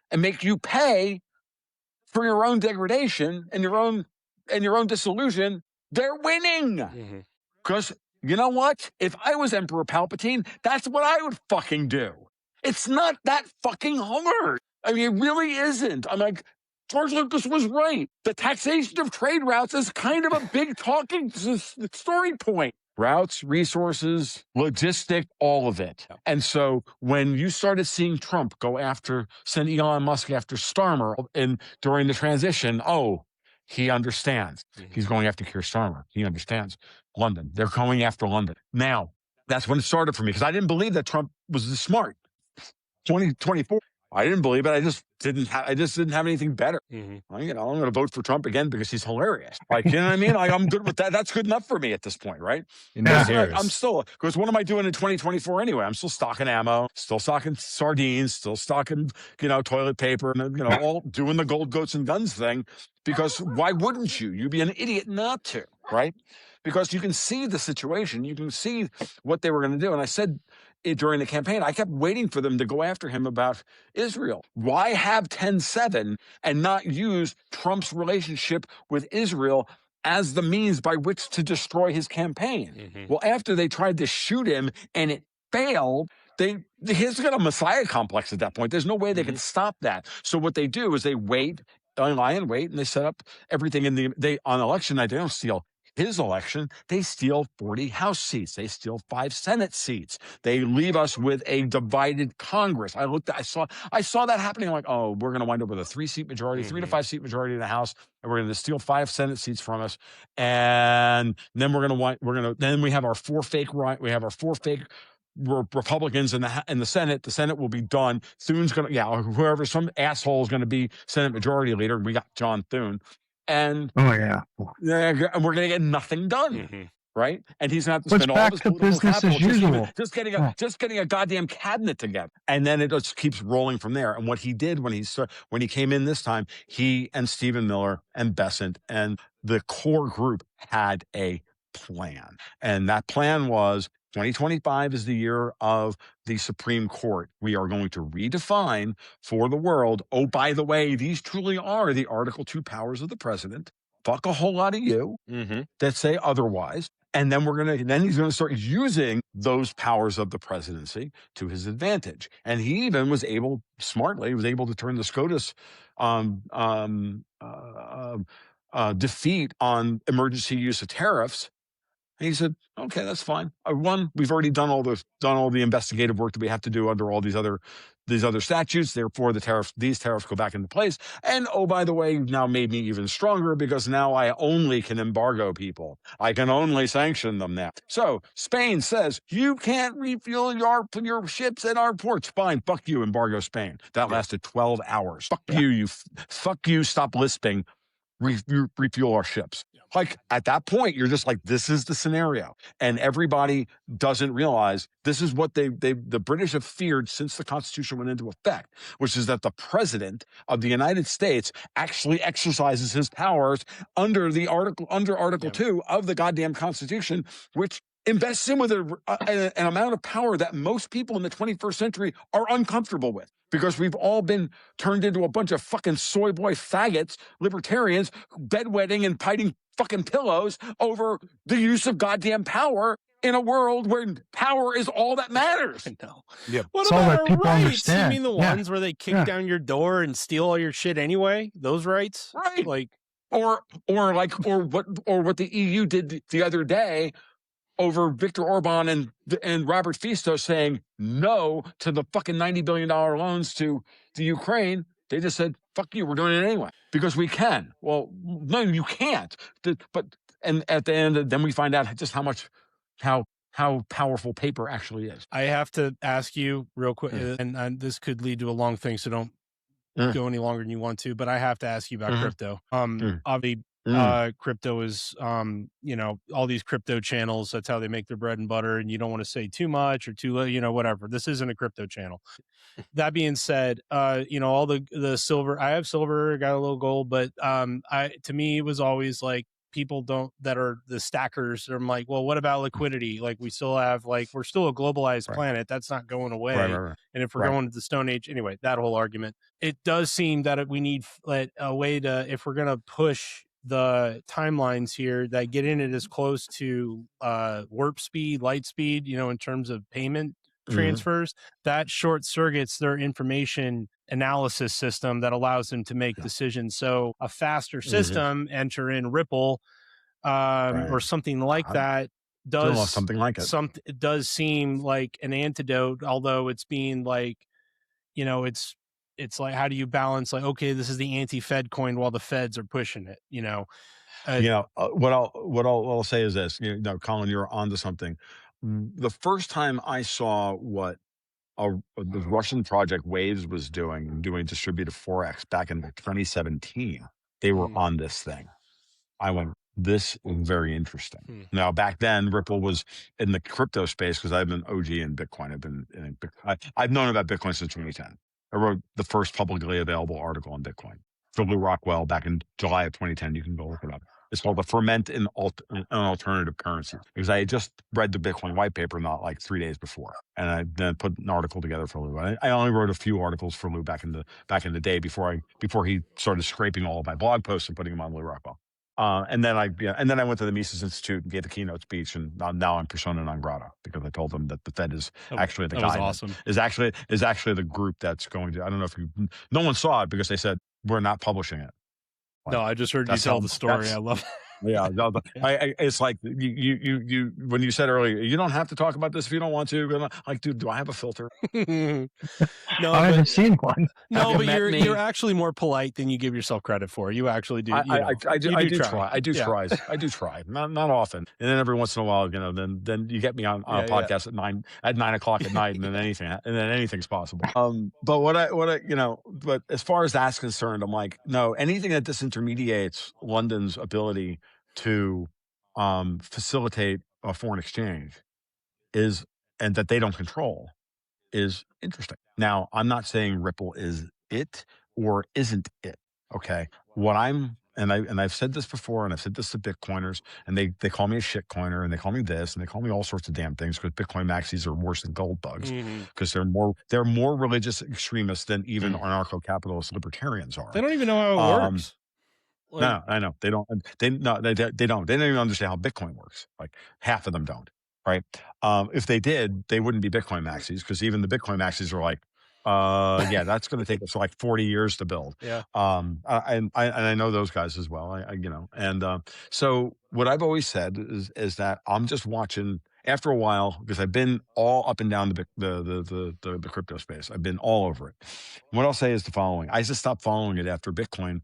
and make you pay for your own degradation and your own disillusion, they're winning. Because you know what? If I was Emperor Palpatine, that's what I would fucking do. It's not that fucking hard. I mean, it really isn't. I'm like, George Lucas was right. The taxation of trade routes is kind of a big talking story point. Routes, resources, logistic, all of it. And so when you started seeing Trump send Elon Musk after Starmer during the transition, he understands. He's going after Keir Starmer. He understands London. They're going after London. Now, that's when it started for me, because I didn't believe that Trump was this smart. 2024. I didn't believe it. I just didn't have anything better. I'm going to vote for Trump again because he's hilarious. Like, you know what I mean? Like, I'm good with that. That's good enough for me at this point, right? I'm still, because what am I doing in 2024 anyway? I'm still stocking ammo, still stocking sardines, still stocking, toilet paper, and, all doing the gold goats and guns thing, because why wouldn't you? You'd be an idiot not to, right? Because you can see the situation. You can see what they were going to do. And I said during the campaign, I kept waiting for them to go after him about Israel. Why have 10-7 and not use Trump's relationship with Israel as the means by which to destroy his campaign? Well, after they tried to shoot him and it failed, he's got a Messiah complex at that point. There's no way they can stop that. So what they do is they lie in wait, and they set up everything on election night. They don't steal his election. They steal 40 House seats. They steal 5 Senate seats. They leave us with a divided Congress. I saw that happening. I'm like, we're going to wind up with a 3-seat majority, 3 to 5 seat majority in the House, and we're going to steal 5 Senate seats from us. And then then we have our 4 fake Republicans in the Senate. The Senate will be done. Thune's going to, some asshole is going to be Senate Majority Leader. We got John Thune. And we're going to get nothing done, right? And he's going to have to spend all of his political capital just getting a goddamn cabinet together. And then it just keeps rolling from there. And what he did when he came in this time, he and Stephen Miller and Bessent and the core group had a plan. And that plan was 2025 is the year of the Supreme Court. We are going to redefine for the world, by the way, these truly are the Article 2 powers of the president. Fuck a whole lot of you that say otherwise. And then he's going to start using those powers of the presidency to his advantage. And he even was able to turn the SCOTUS defeat on emergency use of tariffs. And he said, okay, that's fine. We've already done all the investigative work that we have to do under all these other statutes. Therefore, these tariffs go back into place. And by the way, you've now made me even stronger, because now I only can embargo people. I can only sanction them now. So Spain says, you can't refuel your ships at our ports. Fine, fuck you, embargo Spain. That lasted 12 hours. Fuck you, stop lisping. Refuel our ships. Like, at that point, you're just like, this is the scenario. And everybody doesn't realize this is what the British have feared since the Constitution went into effect, which is that the president of the United States actually exercises his powers under Article 2 of the goddamn Constitution, which invests him with an amount of power that most people in the 21st century are uncomfortable with. Because we've all been turned into a bunch of fucking soy boy faggots, libertarians, bedwetting and fighting fucking pillows over the use of goddamn power in a world where power is all that matters. I know. Yep. What It's about all that our people rights? understand. You mean the ones where they kick down your door and steal all your shit anyway? Those rights? Right. Like, or what the EU did the other day over Viktor Orban and Robert Fico saying no to the fucking $90 billion loans to the Ukraine. They just said, fuck you, we're doing it anyway, because we can. Well, no, you can't. And at the end, then we find out just how powerful paper actually is. I have to ask you real quick, and this could lead to a long thing, so don't go any longer than you want to, but I have to ask you about crypto. Avi, crypto is, you know, all these crypto channels, that's how they make their bread and butter, and you don't want to say too much or too little, you know, whatever. This isn't a crypto channel. That being said, you know, all the silver, I have silver, got a little gold, but to me, it was always like, people that are the stackers. I'm like, well, what about liquidity? Like, we still have, like, we're still a globalized planet. That's not going away. And if we're going to the Stone Age, anyway, that whole argument, it does seem that we need a way to, if we're going to push the timelines here, that get in it as close to warp speed, light speed, you know, in terms of payment transfers, that short circuits their information analysis system that allows them to make decisions. So a faster system, enter in Ripple, or something like that, does something like it. It does seem like an antidote, although it's being like, you know, it's like, how do you balance, like, okay, this is the anti-Fed coin while the Feds are pushing it, you know? What I'll say is this, you know, Colin, you're onto something. The first time I saw what the Russian project Waves was doing distributed Forex back in 2017, they were on this thing. I went, this is very interesting. Now, back then, Ripple was in the crypto space because I've been OG in Bitcoin. I've known about Bitcoin since 2010. I wrote the first publicly available article on Bitcoin for Lou Rockwell back in July of 2010. You can go look it up. It's called The Ferment in Alternative Currency, because I had just read the Bitcoin white paper not like 3 days before, and I then put an article together for Lou. I only wrote a few articles for Lou back in the day before he started scraping all of my blog posts and putting them on Lou Rockwell. And then I went to the Mises Institute and gave the keynote speech, and now I'm persona non grata because I told them that the Fed is actually the guy awesome. is actually the group that's going to. I don't know if no one saw it because they said we're not publishing it. Like, no, I just heard you tell the story. I love it. Yeah, no, it's like you when you said earlier, you don't have to talk about this if you don't want to. But like, dude, do I have a filter? No, I haven't seen one. No, but you're actually more polite than you give yourself credit for. You actually do. I do try. I do try. Not often. And then every once in a while, you know, then you get me on a podcast at 9 o'clock at night, and then anything's possible. But what I you know, but as far as that's concerned, I'm like, no, anything that disintermediates London's ability to facilitate a foreign exchange and that they don't control is interesting. Now, I'm not saying Ripple is it or isn't it. Okay. I've said this before, and I've said this to Bitcoiners, and they call me a shitcoiner, and they call me this, and they call me all sorts of damn things, because Bitcoin maxis are worse than gold bugs, because they're more religious extremists than even anarcho-capitalist libertarians are. They don't even know how it works. Like, no, I know they don't. They don't. They don't even understand how Bitcoin works. Like, half of them don't. Right? If they did, they wouldn't be Bitcoin maxis, because even the Bitcoin maxis are like, yeah, that's going to take us like 40 years to build. Yeah. I know those guys as well. So what I've always said is that I'm just watching. After a while, because I've been all up and down the crypto space. I've been all over it. What I'll say is the following: I just stopped following it after Bitcoin.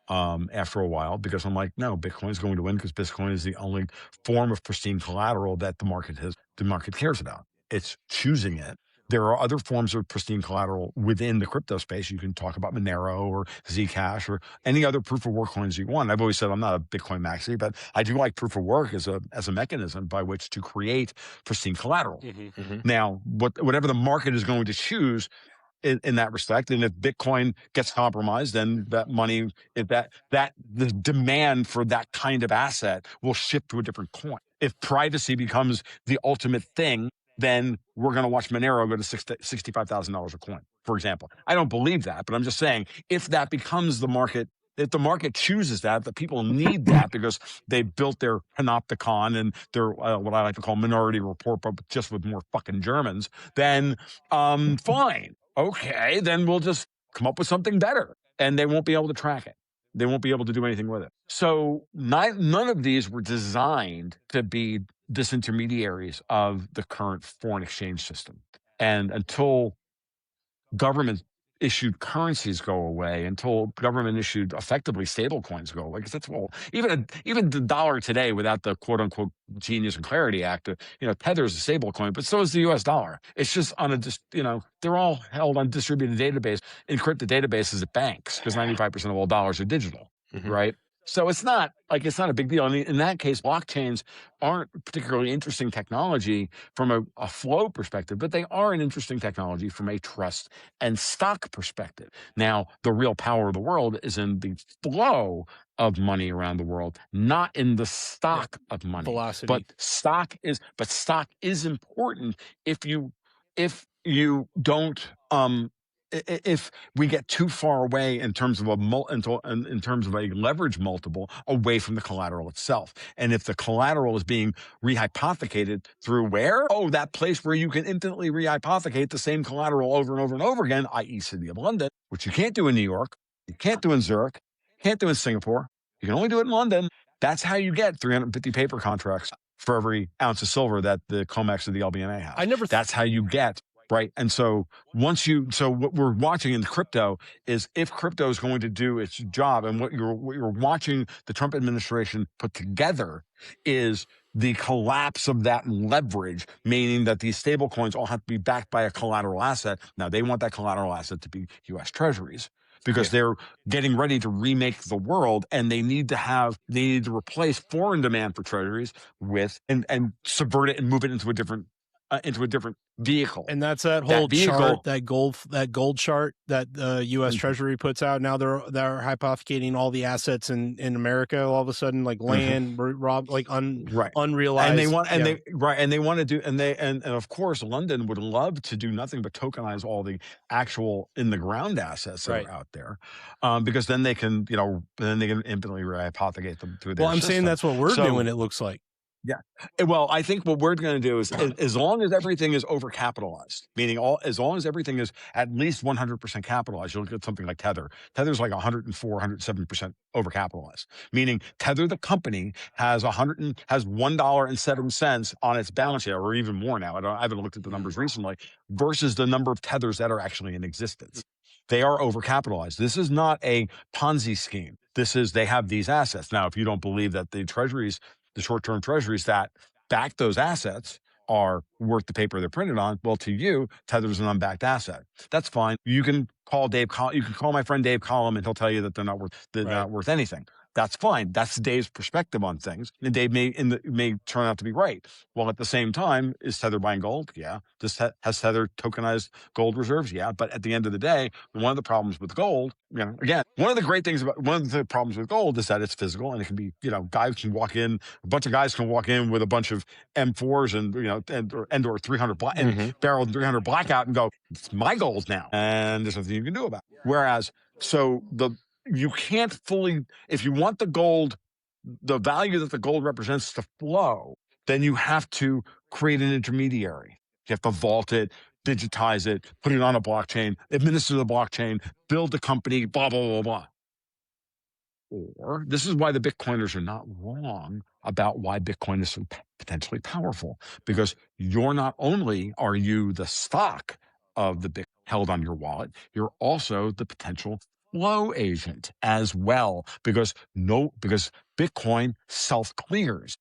After a while, because I'm like, no, Bitcoin is going to win, because Bitcoin is the only form of pristine collateral that the market cares about. It's choosing it. There are other forms of pristine collateral within the crypto space. You can talk about Monero or Zcash or any other proof of work coins you want. I've always said I'm not a Bitcoin maxi, but I do like proof of work as a mechanism by which to create pristine collateral. Now, whatever the market is going to choose in that respect, and if Bitcoin gets compromised, then that money, the demand for that kind of asset will shift to a different coin. If privacy becomes the ultimate thing, then we're going to watch Monero go to $65,000 a coin, for example. I don't believe that, but I'm just saying, if that becomes the market, if the market chooses that people need that because they built their panopticon and their what I like to call Minority Report, but just with more fucking Germans, then fine. Okay, then we'll just come up with something better, and they won't be able to track it. They won't be able to do anything with it. So none of these were designed to be disintermediaries of the current foreign exchange system. And until government issued currencies go away, until government issued effectively stable coins go away, because that's, well, even the dollar today without the quote unquote Genius and Clarity Act, Tether's a stable coin, but so is the US dollar. It's just they're all held on distributed database, encrypted databases at banks, because 95% of all dollars are digital, right? So it's not a big deal. I mean, in that case, blockchains aren't particularly interesting technology from a flow perspective, but they are an interesting technology from a trust and stock perspective. Now, the real power of the world is in the flow of money around the world, not in the stock of money. Velocity. But stock is important if you don't if we get too far away in terms of in terms of a leverage multiple away from the collateral itself. And if the collateral is being rehypothecated through where? Oh, that place where you can infinitely rehypothecate the same collateral over and over and over again, i.e. City of London, which you can't do in New York, you can't do in Zurich, can't do in Singapore, you can only do it in London. That's how you get 350 paper contracts for every ounce of silver that the COMEX or the LBMA has. That's how you get. Right. And so so what we're watching in crypto is if crypto is going to do its job, and what you're watching the Trump administration put together is the collapse of that leverage, meaning that these stable coins all have to be backed by a collateral asset. Now they want that collateral asset to be US Treasuries because they're getting ready to remake the world, and they need to replace foreign demand for treasuries with and subvert it and move it into a different vehicle. And that's that whole chart, that gold chart that the U.S. Treasury puts out. Now they're hypothecating all the assets in America all of a sudden, like land, unrealized. And they want to do, and of course, London would love to do nothing but tokenize all the actual in the ground assets that are out there, because then they can infinitely rehypothecate them through their Well, I'm system. saying that's what we're doing. It looks like. Yeah. Well, I think what we're going to do is, as long as everything is overcapitalized, meaning as long as everything is at least 100% capitalized, you'll get something like Tether. Tether's like 104, 107% overcapitalized, meaning Tether, the company, has $1.07 on its balance sheet, or even more now. I haven't looked at the numbers recently, versus the number of Tethers that are actually in existence. They are overcapitalized. This is not a Ponzi scheme. They have these assets. Now, if you don't believe that the short-term treasuries that back those assets are worth the paper they're printed on, well, to you, Tether's an unbacked asset. That's fine. You can call my friend Dave Collum, and he'll tell you that they're not worth anything. That's fine. That's Dave's perspective on things. And Dave may turn out to be right. Well, at the same time, is Tether buying gold? Yeah. Has Tether tokenized gold reserves? Yeah. But at the end of the day, one of the problems with gold, again, one of the problems with gold is that it's physical, and it can be, a bunch of guys can walk in with a bunch of M4s or 300 and barrel 300 blackout and go, it's my gold now. And there's nothing you can do about it. Whereas, you can't fully, if you want the gold, the value that the gold represents to flow, then you have to create an intermediary. You have to vault it, digitize it, put it on a blockchain, administer the blockchain, build the company, blah, blah, blah, blah. Or this is why the Bitcoiners are not wrong about why Bitcoin is so potentially powerful, because not only are you the stock of the Bitcoin held on your wallet, you're also the potential flow agent as well, because Bitcoin self-clears.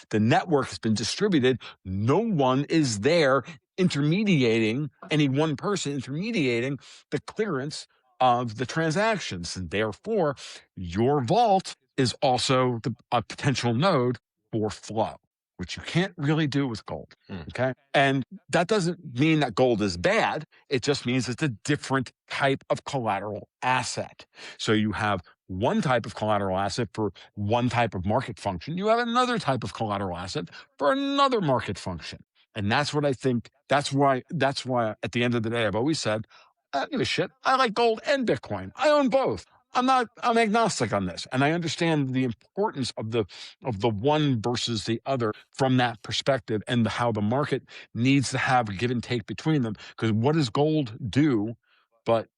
The network has been distributed. No one is there intermediating, any one person intermediating the clearance of the transactions. And therefore, your vault is also a potential node for flow, which you can't really do with gold. Okay. And that doesn't mean that gold is bad. It just means it's a different type of collateral asset. So you have one type of collateral asset for one type of market function. You have another type of collateral asset for another market function. And that's what I think. That's why at the end of the day, I've always said, I don't give a shit. I like gold and Bitcoin. I own both. I'm agnostic on this. And I understand the importance of the one versus the other from that perspective, and how the market needs to have a give and take between them. Because what does gold do but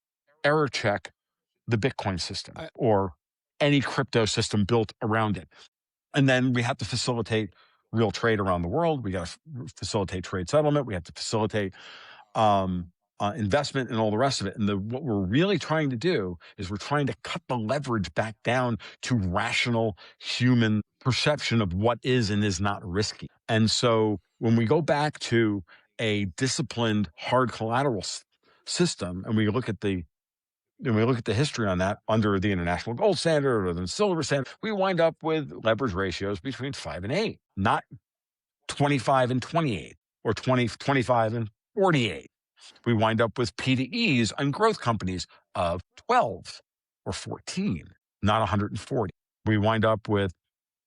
error check the Bitcoin system or any crypto system built around it? And then we have to facilitate real trade around the world. We got to facilitate trade settlement. We have to facilitate investment and all the rest of it. And what we're really trying to do is we're trying to cut the leverage back down to rational human perception of what is and is not risky. And so when we go back to a disciplined, hard collateral system, and we look at the when we look at the history on that under the international gold standard or the silver standard, we wind up with leverage ratios between 5 and 8, not 25 and 28 or 25 and 48. We wind up with P/Es on growth companies of 12 or 14, not 140. We wind up with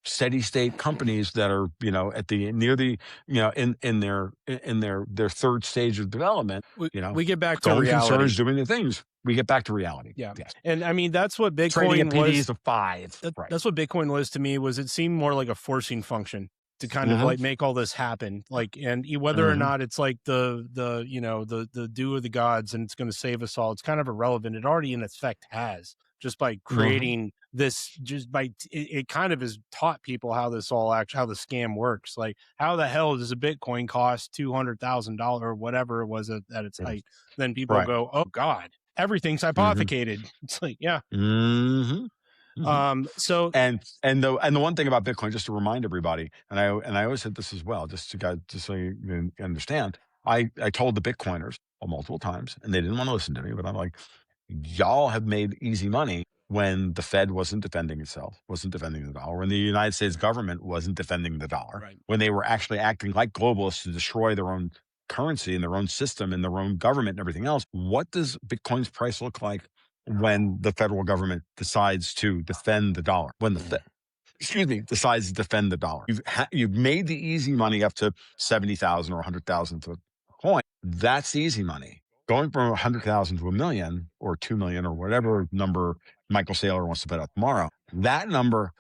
steady state companies that are, at the near the, in their third stage of development, we get back to going reality. concerns, doing the things. We get back to reality. Yeah. Yes. And I mean, that's what Trading Bitcoin at was. PDs of 5. Right. That's what Bitcoin was to me, was it seemed more like a forcing function to kind of like make all this happen. Like, and whether or not it's like the due of the gods and it's going to save us all, it's kind of irrelevant. It already in effect has, just by creating this, just by it kind of has taught people how this all actually, how the scam works. Like, how the hell does a Bitcoin cost $200,000 or whatever it was at its height? Then people go, oh God, everything's hypothecated. It's like, yeah. So and the one thing about Bitcoin, just to remind everybody, and I always said this as well, just so you understand, I told the Bitcoiners multiple times, and they didn't want to listen to me, but I'm like, y'all have made easy money when the Fed wasn't defending itself, wasn't defending the dollar, when the United States government wasn't defending the dollar, when they were actually acting like globalists to destroy their own currency and their own system and their own government and everything else. What does Bitcoin's price look like when the federal government decides to defend the dollar? When the Fed, decides to defend the dollar, you've made the easy money up to 70,000 or 100,000 to a coin. That's easy money. Going from 100,000 to $1 million or 2 million or whatever number Michael Saylor wants to put out tomorrow, that number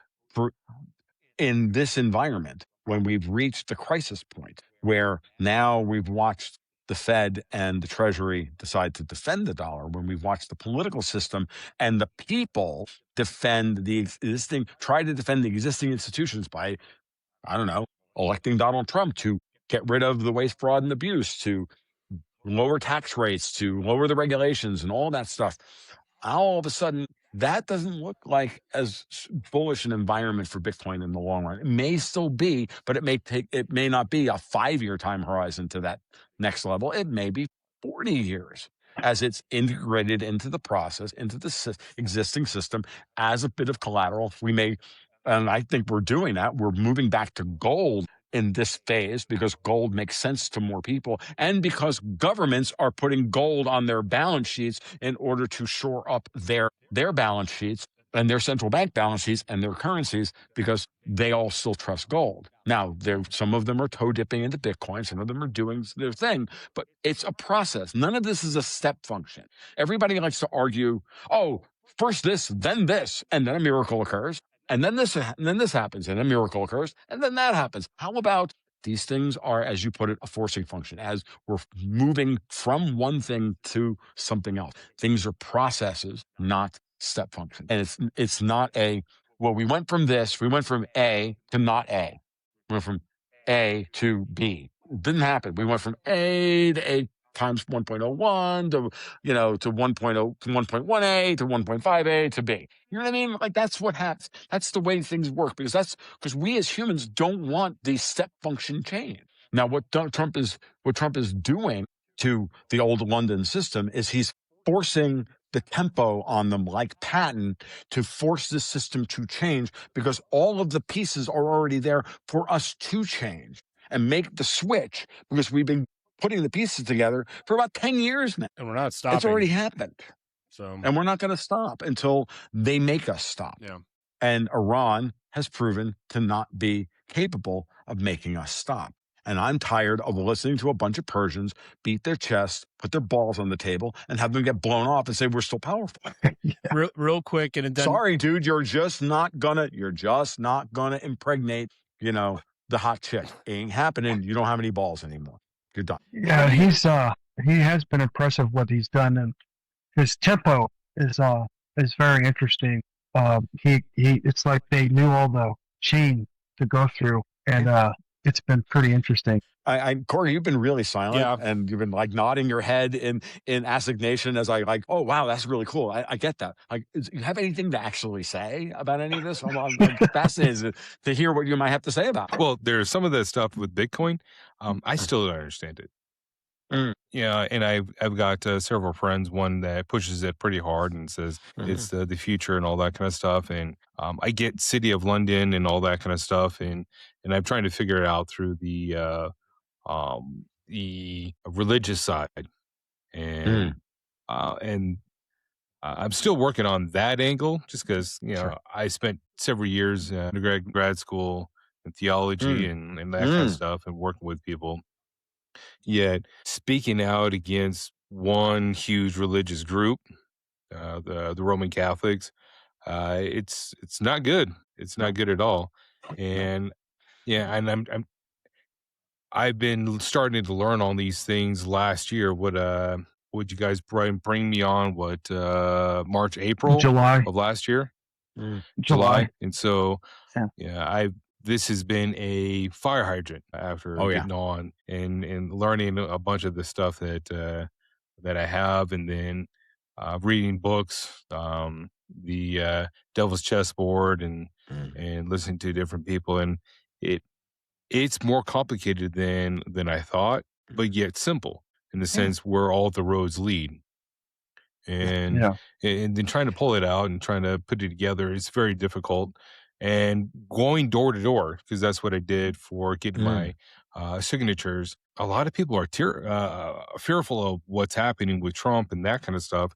in this environment, when we've reached the crisis point where now we've watched the Fed and the Treasury decide to defend the dollar, when we've watched the political system and the people try to defend the existing institutions by, electing Donald Trump to get rid of the waste, fraud, and abuse, to lower tax rates, to lower the regulations and all that stuff. All of a sudden, that doesn't look like as bullish an environment for Bitcoin in the long run. It may still be, but it may not be a 5-year time horizon to that next level. It may be 40 years as it's integrated into the process, into the existing system as a bit of collateral. And I think we're doing that. We're moving back to gold in this phase because gold makes sense to more people, and because governments are putting gold on their balance sheets in order to shore up their balance sheets and their central bank balance sheets and their currencies, because they all still trust gold. Now, some of them are toe dipping into Bitcoin, some of them are doing their thing, but it's a process. None of this is a step function. Everybody likes to argue, first this, and then a miracle occurs. And then this happens, and a miracle occurs, and then that happens. How about these things are, as you put it, a forcing function, as we're moving from one thing to something else. Things are processes, not step functions. And it's not we went from A to not A. We went from A to B. It didn't happen. We went from A to A times 1.01 to 1.0 to 1.1a to 1.5a to b. You know what I mean? Like, that's what happens. That's the way things work, because we as humans don't want the step function change. Now, what Trump is doing to the old London system is he's forcing the tempo on them, like Patton, to force the system to change, because all of the pieces are already there for us to change and make the switch, because we've been putting the pieces together for about 10 years now. And we're not stopping. It's already happened. And we're not going to stop until they make us stop. Yeah. And Iran has proven to not be capable of making us stop. And I'm tired of listening to a bunch of Persians beat their chest, put their balls on the table, and have them get blown off and say, we're still powerful. Real quick. And then, sorry, dude, you're just not gonna impregnate, the hot chick. It ain't happening. You don't have any balls anymore. You're done. Yeah, he has been impressive what he's done, and his tempo is very interesting. It's like they knew all the chain to go through, and it's been pretty interesting. Corey, you've been really silent, yeah, and you've been like nodding your head in assignation as I like, oh wow, that's really cool. I get that. Like, do you have anything to actually say about any of this? I'm fascinated to hear what you might have to say about it. Well, there's some of the stuff with Bitcoin. I still don't understand it. Yeah, and I've got several friends. One that pushes it pretty hard and says it's the future and all that kind of stuff. And I get City of London and all that kind of stuff, and I'm trying to figure it out through the religious side, and and I'm still working on that angle, just because Sure. I spent several years undergrad grad school in theology and that kind of stuff, and working with people. Yet speaking out against one huge religious group, the Roman Catholics, it's not good. It's not good at all. And yeah, and I've been starting to learn on these things last year. Would you guys bring me on? March, April July. of last year, July. and so Yeah. yeah, this has been a fire hydrant after getting on and learning a bunch of the stuff that I have, and then reading books, the Devil's Chessboard, and listening to different people, and it's more complicated than I thought, but yet simple in the sense where all the roads lead. And Yeah. and then trying to pull it out and trying to put it together is very difficult. And going door to door, because that's what I did for getting my signatures. A lot of people are fearful of what's happening with Trump and that kind of stuff,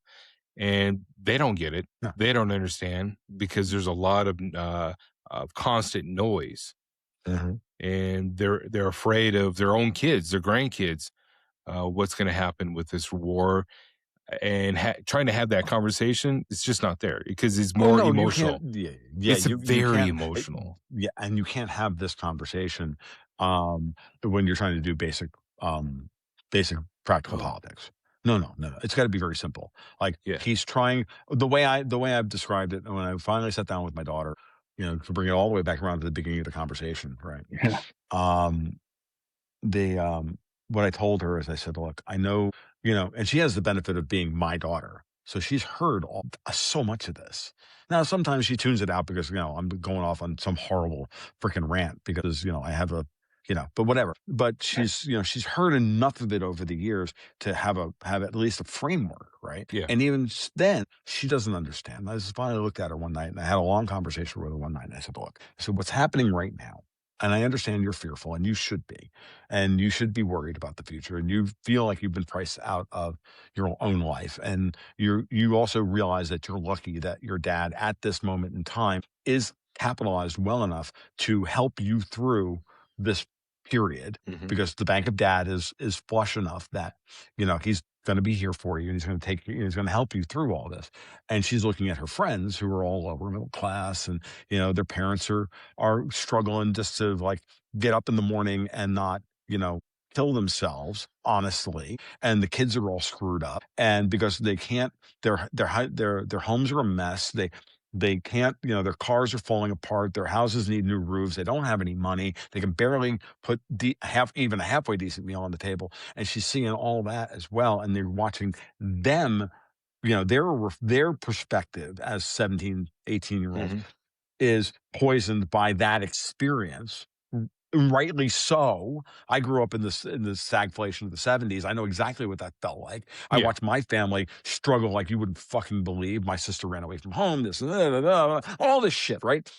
and they don't get it. No. They don't understand because there's a lot of constant noise, and they're afraid of their own kids, their grandkids, what's going to happen with this war, and trying to have that conversation, it's just not there because it's more emotional. It's very emotional. Yeah, and you can't have this conversation when you're trying to do basic practical politics. No. It's got to be very simple. Like he's trying the way I've described it. And when I finally sat down with my daughter, to bring it all the way back around to the beginning of the conversation, right? Yeah. What I told her is I said, look, I know, and she has the benefit of being my daughter. So she's heard so much of this. Now, sometimes she tunes it out because, I'm going off on some horrible freaking rant because, I have but whatever. But she's heard enough of it over the years to have at least a framework, right? Yeah. And even then, she doesn't understand. I just finally looked at her one night and I had a long conversation with her one night. And I said, look, what's happening right now? And I understand you're fearful, and you should be. And you should be worried about the future. And you feel like you've been priced out of your own life. And you also realize that you're lucky that your dad at this moment in time is capitalized well enough to help you through this period, because the bank of dad is flush enough that, he's going to be here for you, and he's going to he's going to help you through all this. And she's looking at her friends who are all lower middle class, and, their parents are struggling just to like get up in the morning and not, kill themselves, honestly. And the kids are all screwed up. And because they can't, their homes are a mess. They can't, their cars are falling apart. Their houses need new roofs. They don't have any money. They can barely put even a halfway decent meal on the table. And she's seeing all that as well. And they're watching them, their perspective as 17, 18-year-olds is poisoned by that experience. Rightly so. I grew up in the stagflation of the 70s. I know exactly what that felt like. I watched my family struggle like you wouldn't fucking believe. My sister ran away from home, all this shit, right?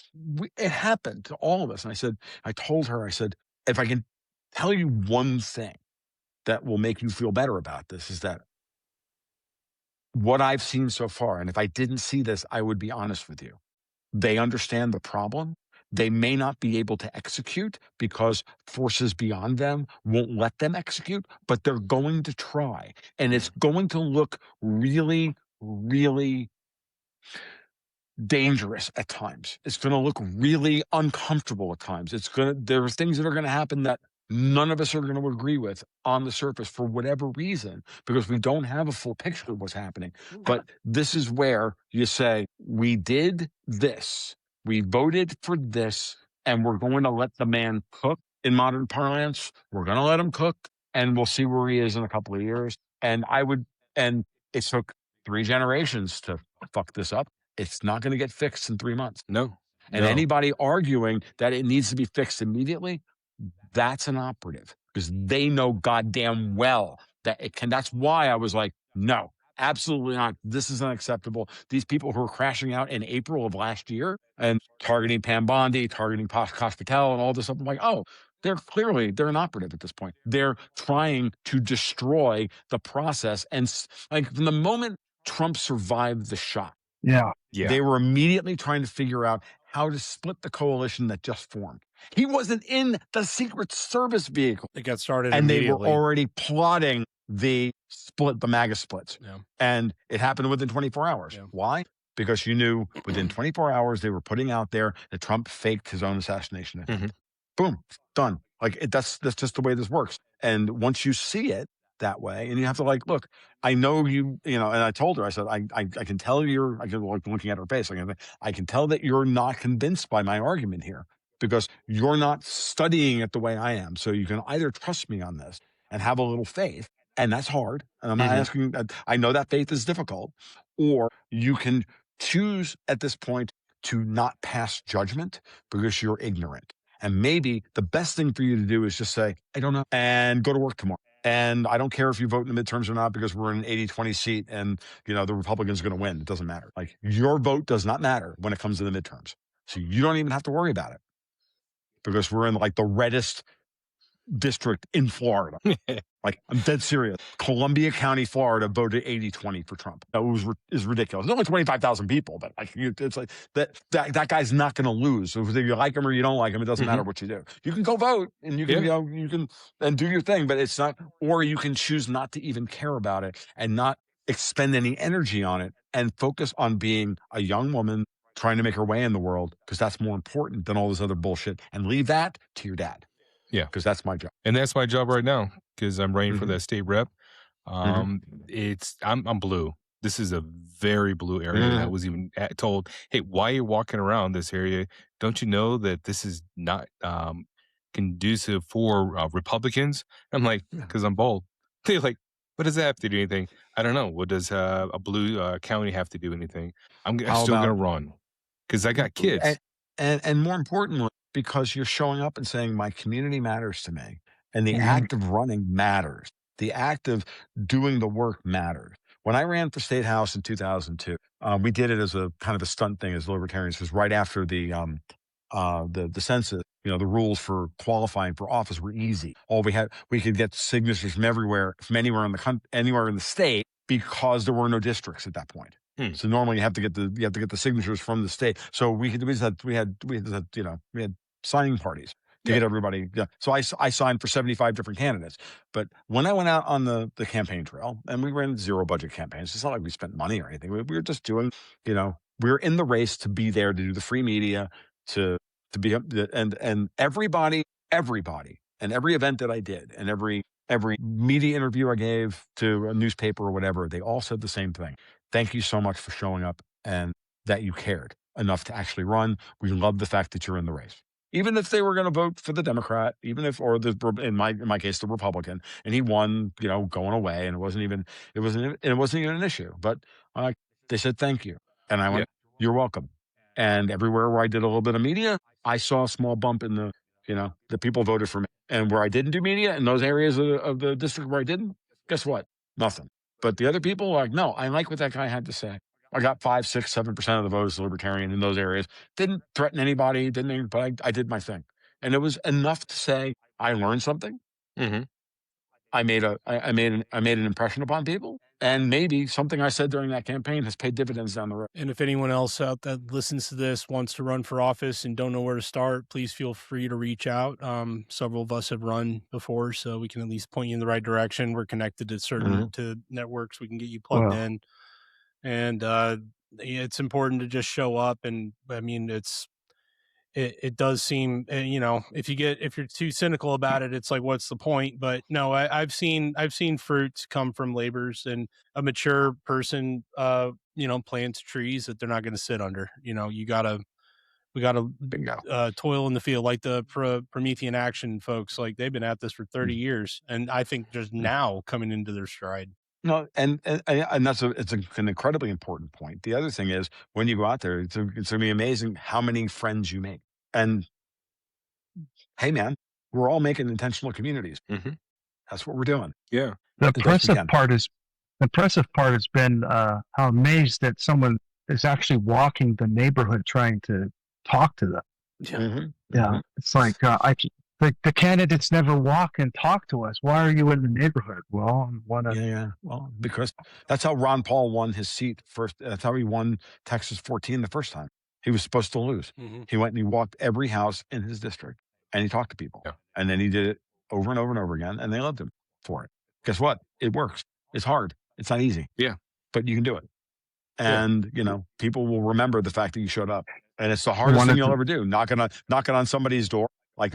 It happened to all of us. And I told her, if I can tell you one thing that will make you feel better about this, is that what I've seen so far, and if I didn't see this, I would be honest with you. They understand the problem. They may not be able to execute because forces beyond them won't let them execute, but they're going to try. And it's going to look really, really dangerous at times. It's going to look really uncomfortable at times. There are things that are going to happen that none of us are going to agree with on the surface for whatever reason, because we don't have a full picture of what's happening. But this is where you say, we did this. We voted for this, and we're going to let the man cook. In modern parlance, we're going to let him cook, and we'll see where he is in a couple of years. And it took 3 generations to fuck this up. It's not going to get fixed in 3 months. No. And anybody arguing that it needs to be fixed immediately, that's an operative, because they know goddamn well That's why I was like, no, absolutely not. This is unacceptable. These people who are crashing out in April of last year and targeting Pam Bondi, targeting Kosh Patel and all this stuff. I'm like, oh, they're an operative at this point. They're trying to destroy the process. And like from the moment Trump survived the shock, Yeah. they were immediately trying to figure out how to split the coalition that just formed. He wasn't in the Secret Service vehicle. It got started And they were immediately. already plotting the MAGA splits. Yeah. And it happened within 24 hours. Yeah. Why? Because you knew within 24 hours they were putting out there that Trump faked his own assassination attempt. Boom, done. Like that's just the way this works. And once you see it that way, and you have to like, look, I know you know, and I told her, I said, I can tell looking at her face, I can tell that you're not convinced by my argument here because you're not studying it the way I am. So you can either trust me on this and have a little faith, and that's hard. And I'm not asking, I know that faith is difficult, or you can choose at this point to not pass judgment because you're ignorant. And maybe the best thing for you to do is just say, I don't know, and go to work tomorrow. And I don't care if you vote in the midterms or not because we're in an 80-20 seat and, you know, the Republicans are going to win. It doesn't matter. Like your vote does not matter when it comes to the midterms. So you don't even have to worry about it because we're in like the reddest district in Florida. Like, I'm dead serious. Columbia County, Florida voted 80-20 for Trump. That is ridiculous. It's only 25,000 people, but like, it's like that guy's not going to lose. So whether you like him or you don't like him, it doesn't matter what you do. You can go vote and you can, you know, you can and do your thing, but it's not, or you can choose not to even care about it and not expend any energy on it and focus on being a young woman trying to make her way in the world because that's more important than all this other bullshit, and leave that to your dad. Yeah. Because that's my job. And that's my job right now because I'm running for that state rep. I'm blue. This is a very blue area. And I was even told, hey, why are you walking around this area? Don't you know that this is not conducive for Republicans? I'm like, because I'm bald. They're like, what does that have to do anything? I don't know. What does a blue county have to do anything? I'm still going to run because I got kids. And more importantly, because you're showing up and saying, my community matters to me. And the act of running matters. The act of doing the work matters. When I ran for state house in 2002, we did it as a kind of a stunt thing as libertarians, because right after the census, you know, the rules for qualifying for office were easy. We could get signatures from anywhere in the country, anywhere in the state, because there were no districts at that point. So normally you have to get the signatures from the state. So we had signing parties to get everybody. Yeah. So I signed for 75 different candidates. But when I went out on the campaign trail, and we ran zero budget campaigns, it's not like we spent money or anything. We were just doing, you know, we were in the race to be there, to do the free media, to be, and everybody, and every event that I did, and every media interview I gave to a newspaper or whatever, they all said the same thing. Thank you so much for showing up and that you cared enough to actually run. We love the fact that you're in the race. Even if they were going to vote for the Democrat, in my case, the Republican, and he won, you know, going away, and it wasn't even an issue. But they said thank you, and I went, you're welcome. And everywhere where I did a little bit of media, I saw a small bump in the people voted for me. And where I didn't do media, in those areas of the district where I didn't, guess what? Nothing. But the other people are like, no, I like what that guy had to say. I got 5, 6, 7% of the votes libertarian in those areas. Didn't threaten anybody, but I did my thing. And it was enough to say, I learned something. I made an impression upon people, and maybe something I said during that campaign has paid dividends down the road. And if anyone else out that listens to this wants to run for office and don't know where to start, please feel free to reach out. Several of us have run before, so we can at least point you in the right direction. We're connected to certain to networks. We can get you plugged in. And it's important to just show up. And I mean, it does seem, you know, if you're too cynical about it, it's like, what's the point? But no, I've seen fruits come from labors, and a mature person, you know, plants trees that they're not going to sit under. You know, we gotta toil in the field, like the Promethean Action folks. Like, they've been at this for 30 years, and I think just now coming into their stride. No, and that's an incredibly important point. The other thing is, when you go out there, it's going to be amazing how many friends you make. And hey, man, we're all making intentional communities. That's what we're doing. Yeah. The The best we impressive can. part has been how amazed that someone is actually walking the neighborhood trying to talk to them. Yeah. Mm-hmm. Yeah, it's like the candidates never walk and talk to us. Why are you in the neighborhood? Well, I want to. Yeah. Well, because that's how Ron Paul won his seat first. That's how he won Texas 14 the first time. He was supposed to lose. Mm-hmm. He went and he walked every house in his district and he talked to people. Yeah. And then he did it over and over and over again, and they loved him for it. Guess what? It works. It's hard. It's not easy. Yeah. But you can do it. And people will remember the fact that you showed up. And it's the hardest thing you'll ever do. Knocking on somebody's door like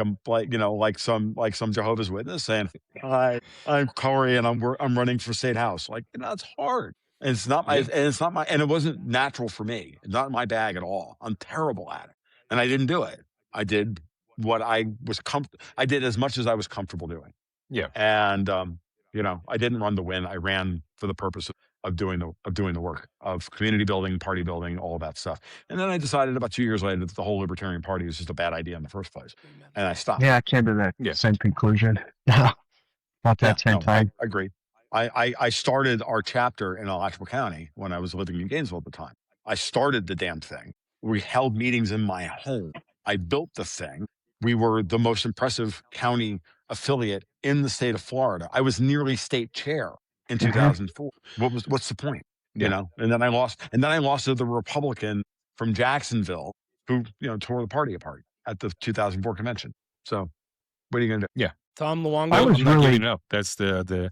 some Jehovah's Witness saying, "Hi, I'm Corey and I'm running for state house." Like, it's hard. And it's not my and it wasn't natural for me. It's not my bag at all. I'm terrible at it. And I didn't do it. I did what I was I did as much as I was comfortable doing. Yeah. And I didn't run to win. I ran for the purpose of doing the work of community building, party building, all that stuff. And then I decided about 2 years later that the whole Libertarian Party was just a bad idea in the first place. And I stopped. Yeah, I came to that same conclusion. About that same time. I agree. I started our chapter in Alachua County when I was living in Gainesville at the time. I started the damn thing. We held meetings in my home. I built the thing. We were the most impressive county affiliate in the state of Florida. I was nearly state chair in 2004. What's the point? Yeah. And then I lost to the Republican from Jacksonville who, tore the party apart at the 2004 convention. So what are you going to do? Yeah. Tom Luongo. I was I'm not really giving up. That's the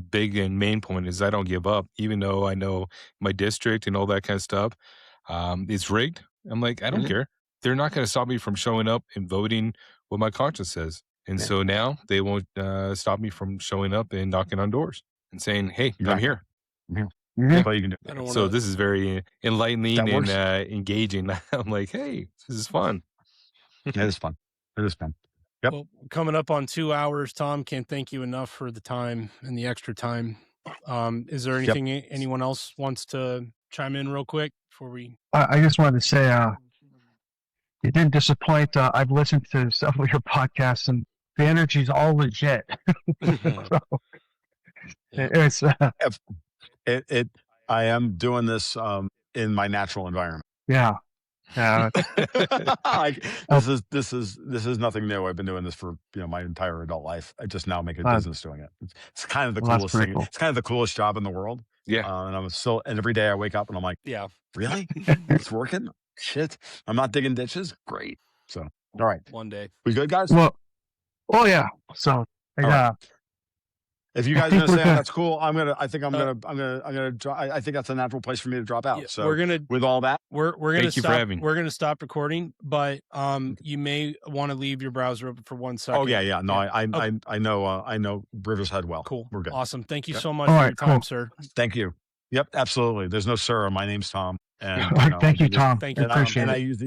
big and main point is I don't give up, even though I know my district and all that kind of stuff. It's rigged. I'm like, I don't care. They're not going to stop me from showing up and voting what my conscience says. And so now they won't stop me from showing up and knocking on doors and saying, "Hey, I'm here." That's all you can do. So this is very enlightening and engaging. I'm like, hey, this is fun. It is fun. It is fun. Yep. Well, coming up on 2 hours, Tom, can't thank you enough for the time and the extra time. Is there anything anyone else wants to chime in real quick before we? I just wanted to say, you didn't disappoint. I've listened to several of your podcasts, and the energy's all legit. So, it's I am doing this in my natural environment. Yeah. This is nothing new. I've been doing this for my entire adult life. I just now make a business doing it. It's kind of the coolest thing. Cool. It's kind of the coolest job in the world. Yeah. And every day I wake up and I'm like, yeah, really? It's working? Shit. I'm not digging ditches. Great. So, all right. One day. We good, guys? Well, yeah. So, if you guys are gonna say that's cool, I think that's a natural place for me to drop out. So with all that, we're gonna stop. We're gonna stop recording, but you may want to leave your browser open for 1 second. Oh yeah. No, I know Riverside well. Cool. We're good. Awesome. Thank you so much for your time, sir. Thank you. Yep, absolutely. There's no sir. My name's Tom. And thank you, Tom. Thank you. Appreciate it. I use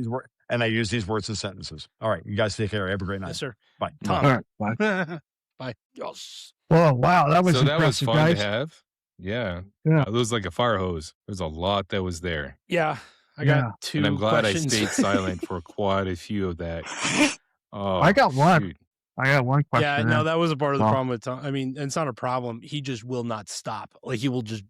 these words and sentences. All right, you guys take care. Have a great night. Yes, sir. Bye. Tom. All right, bye. Bye. Yes. Oh wow, that was impressive, fun guys. to have. Yeah. It Yeah. was like a fire hose. There's a lot that was there. Yeah. I got two. And I'm glad questions. I stayed silent for quite a few of that. Oh, I got one. shoot. I got one question. Yeah, no, that was a part of the Well- problem with Tom. I mean, it's not a problem. He just will not stop. Like he will just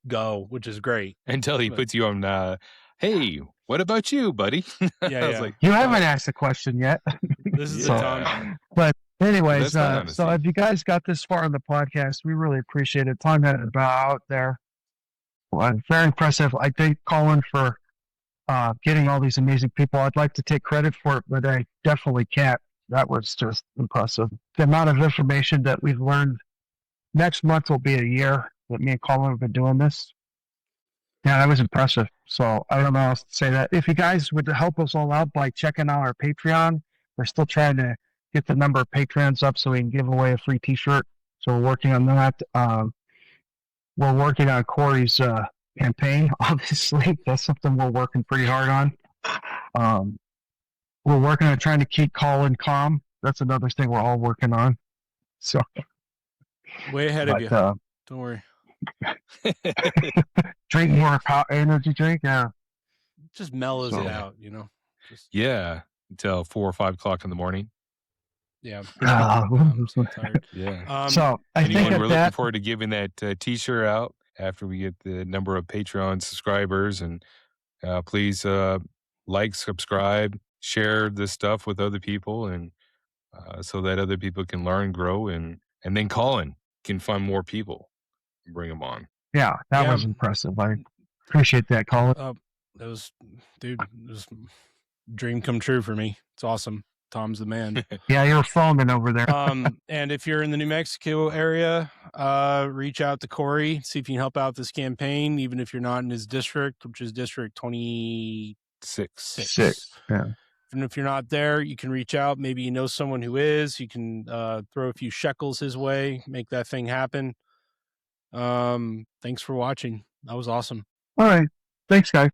go, which is great. Until he puts you on, hey, what about you, buddy? I Yeah. was like, You haven't asked a question yet. This is Yeah. the Tom. But anyways, That's not so honesty. if you guys got this far in the podcast, we really appreciate it. Time had it about out there. Well, very impressive. I thank Colin for getting all these amazing people. I'd like to take credit for it, but I definitely can't. That was just impressive. The amount of information that we've learned. Next month will be a year that me and Colin have been doing this. Yeah, that was impressive. So I don't know how else to say that. If you guys would help us all out by checking out our Patreon, we're still trying to get the number of patrons up so we can give away a free T-shirt. So we're working on that. We're working on Corey's campaign. Obviously, that's something we're working pretty hard on. We're working on trying to keep Colin calm. That's another thing we're all working on. So Way ahead of you. Don't worry. Drink more energy drink. Yeah. Just mellows So- it out, Just, yeah, until 4 or 5 o'clock in the morning. Yeah. Ah, I'm so tired. Yeah. so I anyway, think And at we're that, looking forward to giving that T-shirt out after we get the number of Patreon subscribers. And please like, subscribe, share this stuff with other people, and so that other people can learn, grow, and then Colin can find more people and bring them on. yeah, that was impressive. I appreciate that, Colin. That was, dude, it was dream come true for me. It's awesome. Tom's the man. Yeah, you're foaming over there. And if you're in the New Mexico area, reach out to Corey, see if you can help out this campaign, even if you're not in his district, which is District 26. Yeah. And if you're not there, you can reach out. Maybe you know someone who is. You can throw a few shekels his way, make that thing happen. Thanks for watching. That was awesome. All right. Thanks, guys.